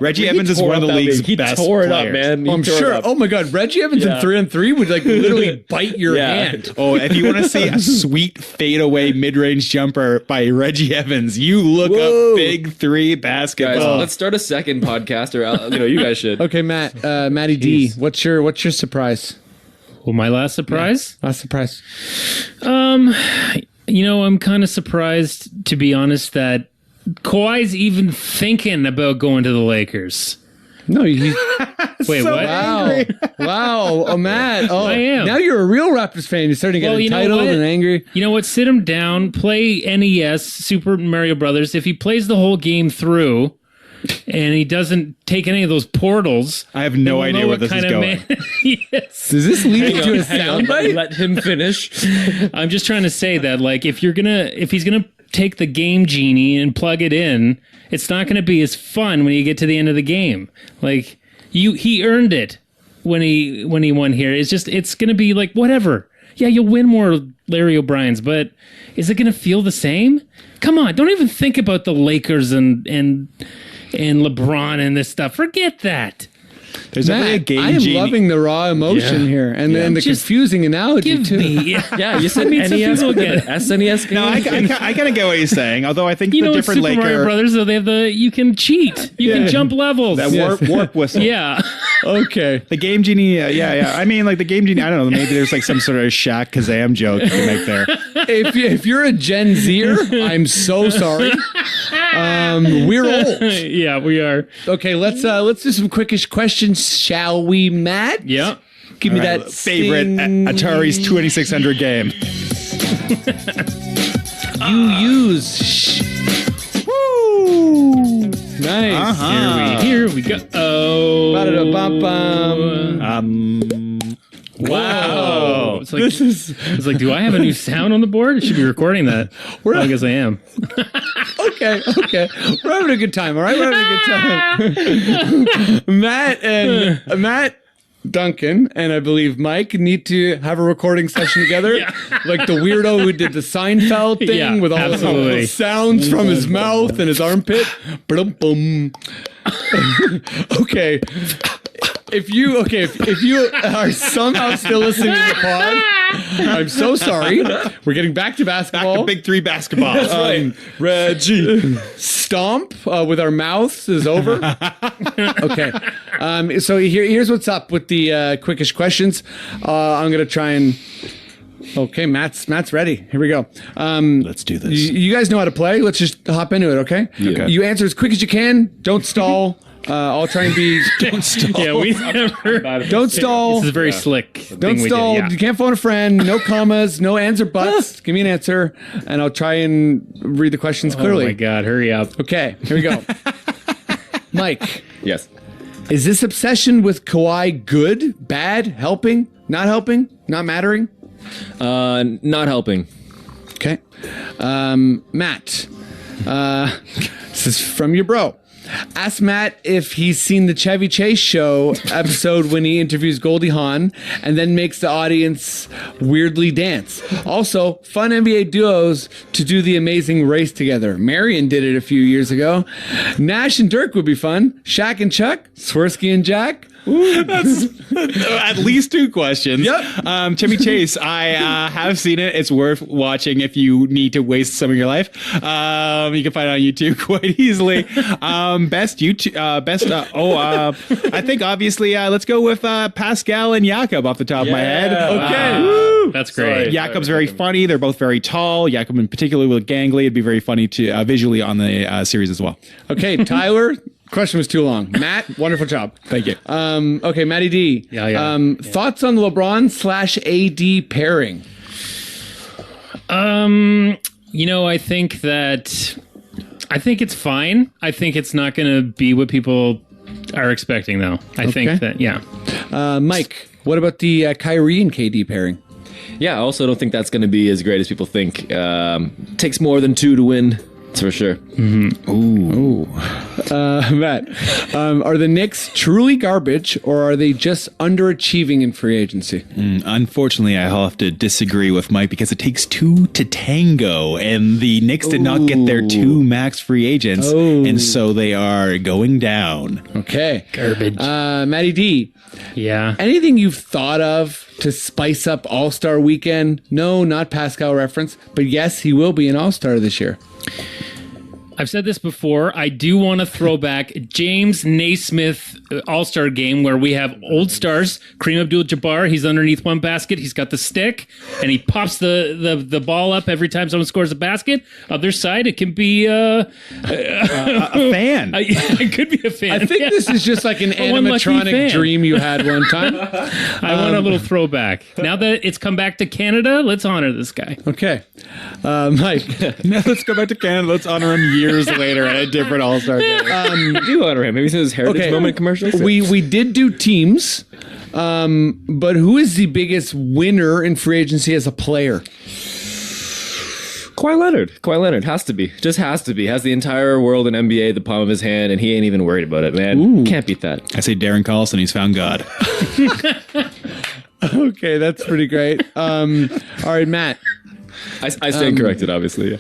Reggie Evans is one of the league's best He tore it players. up, man. I'm sure. Oh my God, Reggie Evans in 3-on-3 would like literally bite your hand. Oh, if you want to see a sweet fadeaway mid-range jumper by Reggie Evans, you look up Big Three basketball. Guys, let's start a second podcast, or you guys should. Okay, Matty D, what's your surprise? Well, my last surprise? Last surprise. I'm kind of surprised, to be honest, that Kawhi's even thinking about going to the Lakers. No, Wait, so what? Wow. Oh, Matt. Oh, I am. Now you're a real Raptors fan. You're starting to get entitled and angry. You know what? Sit him down, play NES, Super Mario Brothers. If he plays the whole game through and he doesn't take any of those portals... I have no idea where this is going. Yes. Does this lead you to a soundbite? Let him finish. I'm just trying to say that, like, if he's gonna take the Game Genie and plug it in, it's not going to be as fun when you get to the end of the game. Like he earned it when he won here. It's going to be like whatever. Yeah, you'll win more Larry O'Brien's, but is it going to feel the same? Come on, don't even think about the Lakers and LeBron and this stuff. Forget that. There's definitely a Matt, Game I am Genie. loving the raw emotion here, and then the Just confusing analogy Give too. me. Yeah, you said mean, some NES, people but then get- SNES game. No, I kind of get what he's saying. Although I think You the know, in different Super Mario Laker Brothers, though, they have you can cheat. You can jump levels. that warp whistle. Yeah. Okay. The Game Genie, yeah. I mean, like the Game Genie. I don't know. Maybe there's like some sort of Shaq Kazam joke you can make there. If you're a Gen Zer, I'm so sorry. We're old. Yeah, we are. Okay, let's do some quickish questions, shall we, Matt? Yeah. Give me All right, that favorite Atari's 2600 game. You use. Woo! Nice. Here we go. Oh. Ba-da-da-bum-bum. Wow. It's like, This is it's like, do I have a new sound on the board? It should be recording that. I guess I am. okay. We're having a good time, all right? We're having a good time. Matt Duncan and I believe Mike need to have a recording session together, like the weirdo who did the Seinfeld thing Yeah, with all absolutely. the sounds from his mouth and his armpit. Ba-dum-bum. Okay. If you are somehow still listening to the pod, I'm so sorry. We're getting back to basketball. The big three basketball. Reggie. Stomp with our mouths is over. Okay. So here's what's up with the quickish questions. I'm going to try and... Okay, Matt's ready. Here we go. Let's do this. You guys know how to play. Let's just hop into it, okay? Okay. You answer as quick as you can. Don't stall. I'll try and be... Don't stall. Yeah, we never. Don't stall. This is a very slick. Don't thing stall. We did, You can't phone a friend. No commas. No ands or buts. Give me an answer, and I'll try and read the questions clearly. Oh my God! Hurry up. Okay, here we go. Mike, Yes. is this obsession with Kawhi good, bad, helping, not mattering? Not helping. Okay. Matt, this is from your bro. Ask Matt if he's seen the Chevy Chase show episode when he interviews Goldie Hawn and then makes the audience weirdly dance. Also, fun NBA duos to do the Amazing Race together. Marion did it a few years ago. Nash and Dirk would be fun. Shaq and Chuck, Swirsky and Jack. That's at least two questions. Yep. Chevy Chase, I have seen it. It's worth watching if you need to waste some of your life. You can find it on YouTube quite easily. I think obviously let's go with Pascal and Jakob off the top of my head. Okay. That's great. Jakob's very funny. They're both very tall. Jakob in particular with gangly. It'd be very funny to visually on the series as well. Okay, Tyler. Question was too long. Matt, wonderful job. Thank you. Okay, Matty D. Yeah. Thoughts on the LeBron/AD pairing? I think it's fine. I think it's not going to be what people are expecting, though. I think that, yeah. Mike, what about the Kyrie and KD pairing? Yeah, I also don't think that's going to be as great as people think. Takes more than two to win. That's for sure. Matt, are the Knicks truly garbage, or are they just underachieving in free agency? Unfortunately, I'll have to disagree with Mike because it takes two to tango, and the Knicks did not get their two max free agents, and so they are going down. Okay. Garbage. Matty D, Yeah. anything you've thought of to spice up All-Star Weekend? No, not Pascal reference, but yes, he will be an All-Star this year. I've said this before. I do want to throw back James Naismith All-Star game where we have old stars. Kareem Abdul-Jabbar, he's underneath one basket. He's got the stick, and he pops the ball up every time someone scores a basket. Other side, it can be A fan. it could be a fan. I think this is just like an one lucky animatronic fan. dream you had one time. I want a little throwback. Now that it's come back to Canada, let's honor this guy. Okay. Mike. Now let's go back to Canada. Let's honor him years later at a different All-Star game. Do honor him. Maybe it's his Heritage Moment commercials. We did do teams, but who is the biggest winner in free agency as a player? Kawhi Leonard has to be. Just has to be. Has the entire world in NBA at the palm of his hand, and he ain't even worried about it, man. Can't beat that. I say Darren Collison, he's found God. Okay, that's pretty great. All right, Matt. I stand corrected, obviously. Yeah.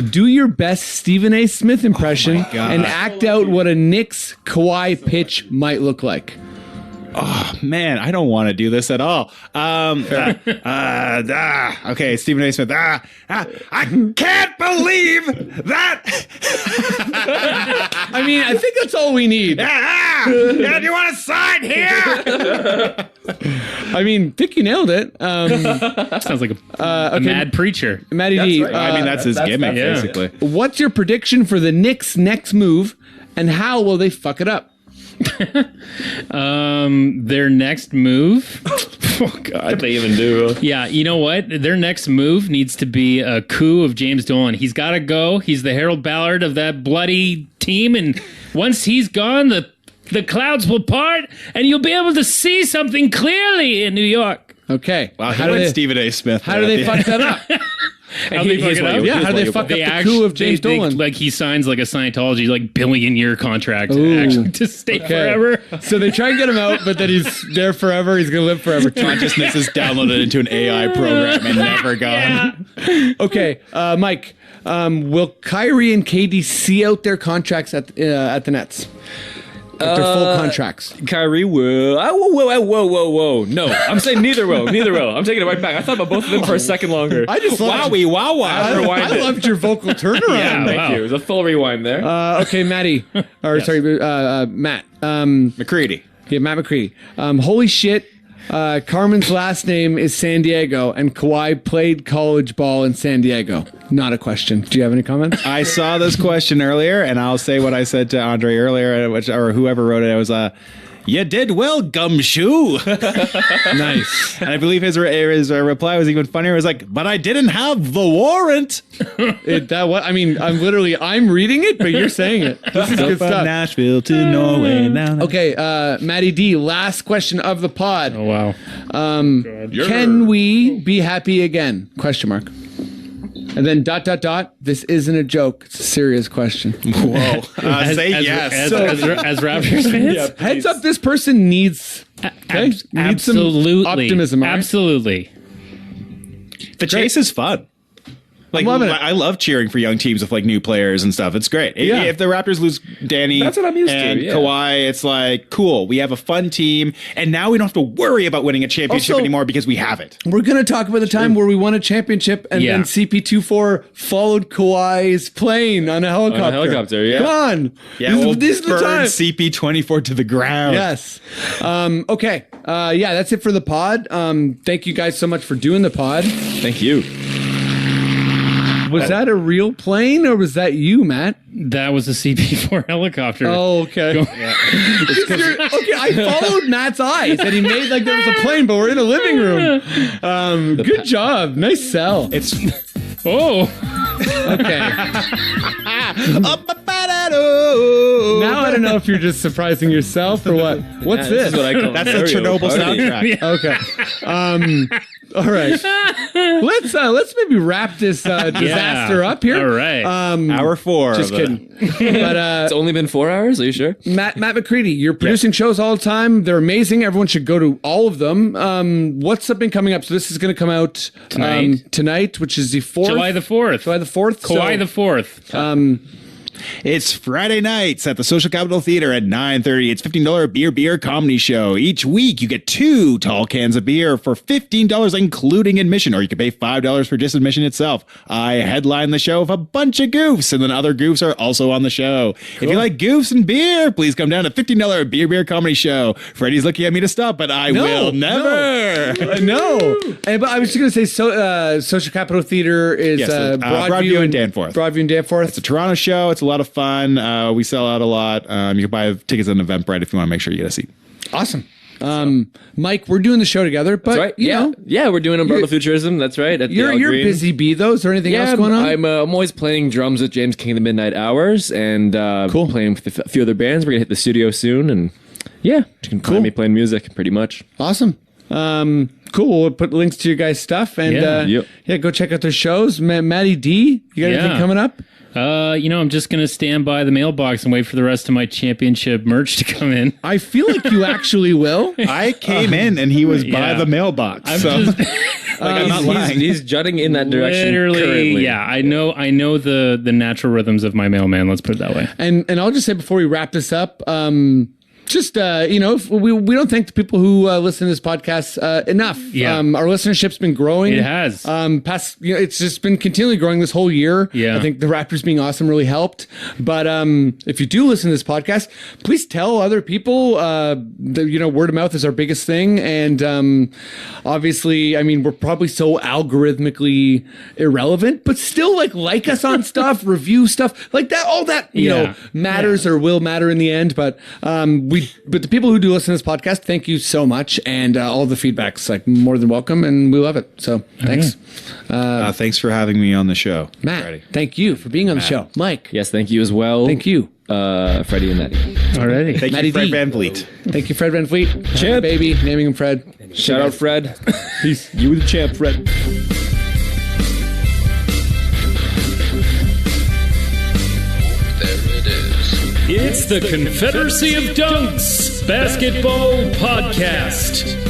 Do your best Stephen A. Smith impression God. and act out what a Knicks Kawhi pitch might look like. Oh man, I don't want to do this at all. Okay, Stephen A. Smith. I can't believe that. I mean, I think that's all we need. Yeah, do you want to sign here? I mean, I think you nailed it. Sounds like a mad preacher. Matty D. Right. I mean, that's his gimmick, basically. What's your prediction for the Knicks' next move, and how will they fuck it up? Their next move. Oh God, what they even do? Yeah, you know what? Their next move needs to be a coup of James Dolan. He's got to go. He's the Harold Ballard of that bloody team, and once he's gone, the clouds will part, and you'll be able to see something clearly in New York. Okay. Wow, how did Stephen A. Smith? How do they fuck that up? How do they fuck it up? Yeah, how do they fuck up the coup of James Dolan? Like he signs like a Scientology billion-year contract actually to stay forever. So they try and get him out, but then he's there forever. He's going to live forever. Consciousness is downloaded into an AI program and never gone. Yeah. Okay, Mike, will Kyrie and KD see out their contracts at the Nets? Like their full contracts. Kyrie will. Whoa. No, I'm saying neither will. I'm taking it right back. I thought about both of them for a second longer. I just Wowie, wow. I loved your vocal turnaround. Yeah, thank you. It was a full rewind there. Okay, Matty. Sorry, Matt. McCready. Yeah, Matt McCready. Holy shit. Carmen's last name is San Diego, and Kawhi played college ball in San Diego. Not a question. Do you have any comments? I saw this question earlier, and I'll say what I said to Andre earlier, or whoever wrote it. It was, you did well, gumshoe. Nice. And I believe his reply was even funnier. It was like, but I didn't have the warrant. I'm reading it, but you're saying it. This is good stuff. Nashville to Norway. Now. Okay, Matty D, last question of the pod. Oh, wow. Can we be happy again? Question mark. And then ... This isn't a joke. It's a serious question. Whoa. Say yes. As Raptors fans? Yeah, heads up, this person needs Absolutely. some optimism. Right? Absolutely. The chase is fun. Like, loving it. I love cheering for young teams with new players and stuff. It's great. Yeah. If the Raptors lose Danny That's what I'm used to, and yeah. Kawhi, it's like, cool. We have a fun team, and now we don't have to worry about winning a championship Also, anymore because we have it. We're going to talk about the time where we won a championship and then CP24 followed Kawhi's plane on a helicopter. On a helicopter, yeah. Come on. Yeah, this is the time. CP24 to the ground. Yes. Okay. That's it for the pod. Thank you guys so much for doing the pod. Thank you. Was that a real plane or was that you, Matt? That was a CP4 helicopter. Oh, okay. I followed Matt's eyes and he made like there was a plane, but we're in a living room. Good job. Nice sell. It's Oh. Okay. Now I don't know if you're just surprising yourself or what. What's this? This is what I call that's the Mario Chernobyl Party. soundtrack. Okay. All right. Let's maybe wrap this disaster up here. All right. Hour 4. Just kidding. But It's only been 4 hours. Are you sure? Matt McCready, you're producing shows all the time. They're amazing. Everyone should go to all of them. What's something coming up? So this is going to come out tonight, which is the 4th. July the 4th. July the 4th. Kawhi the 4th. It's Friday nights at the Social Capital Theater at 9:30. It's $15 beer comedy show. Each week you get 2 tall cans of beer for $15, including admission, or you can pay $5 for just admission itself. I headline the show with a bunch of goofs, and then other goofs are also on the show. Cool. If you like goofs and beer, please come down to $15 beer comedy show. Freddie's looking at me to stop, but I will never. No. But I was just going to say, Social Capital Theater is Broadview and Danforth. Broadview and Danforth. It's a Toronto show. It's a lot of fun. We sell out a lot. You can buy tickets on Eventbrite if you want to make sure you get a seat. Awesome. Mike, we're doing the show together, but That's right. you know, we're doing Umbrella Futurism. That's right. At you're Green. busy bee though. Is there anything else going on? I'm always playing drums with James King of the Midnight Hours and playing with a few other bands. We're gonna hit the studio soon, and you can find me playing music pretty much. Awesome. Cool. We'll put links to your guys' stuff and go check out their shows. Matty D, you got anything coming up? I'm just going to stand by the mailbox and wait for the rest of my championship merch to come in. I feel like you actually will. I came in and he was by the mailbox. I'm not lying. He's jutting in that direction. Literally, currently. yeah. I know the natural rhythms of my mailman. Let's put it that way. And I'll just say before we wrap this up, just we don't thank the people who listen to this podcast enough. Yeah. Our listenership's been growing. It has. It's just been continually growing this whole year. Yeah. I think the Raptors being awesome really helped. But if you do listen to this podcast, please tell other people. Word of mouth is our biggest thing, and obviously, I mean, we're probably so algorithmically irrelevant, but still, like us on stuff, review stuff like that. All that matters or will matter in the end. But but the people who do listen to this podcast, thank you so much, and all the feedback's like more than welcome, and we love it. So thanks. Thanks for having me on the show, Matt. Freddie. Thank you for being on the show, Mike. Yes, thank you as well. Thank you, Freddie and Matty. Alrighty. Thank Matty you, Fred D. Van Vliet. Thank you, Fred Van Fleet. Champ. Baby, naming him Fred. Shout out, Fred. Peace. You were the champ, Fred. It's the Confederacy of Dunks Basketball Podcast.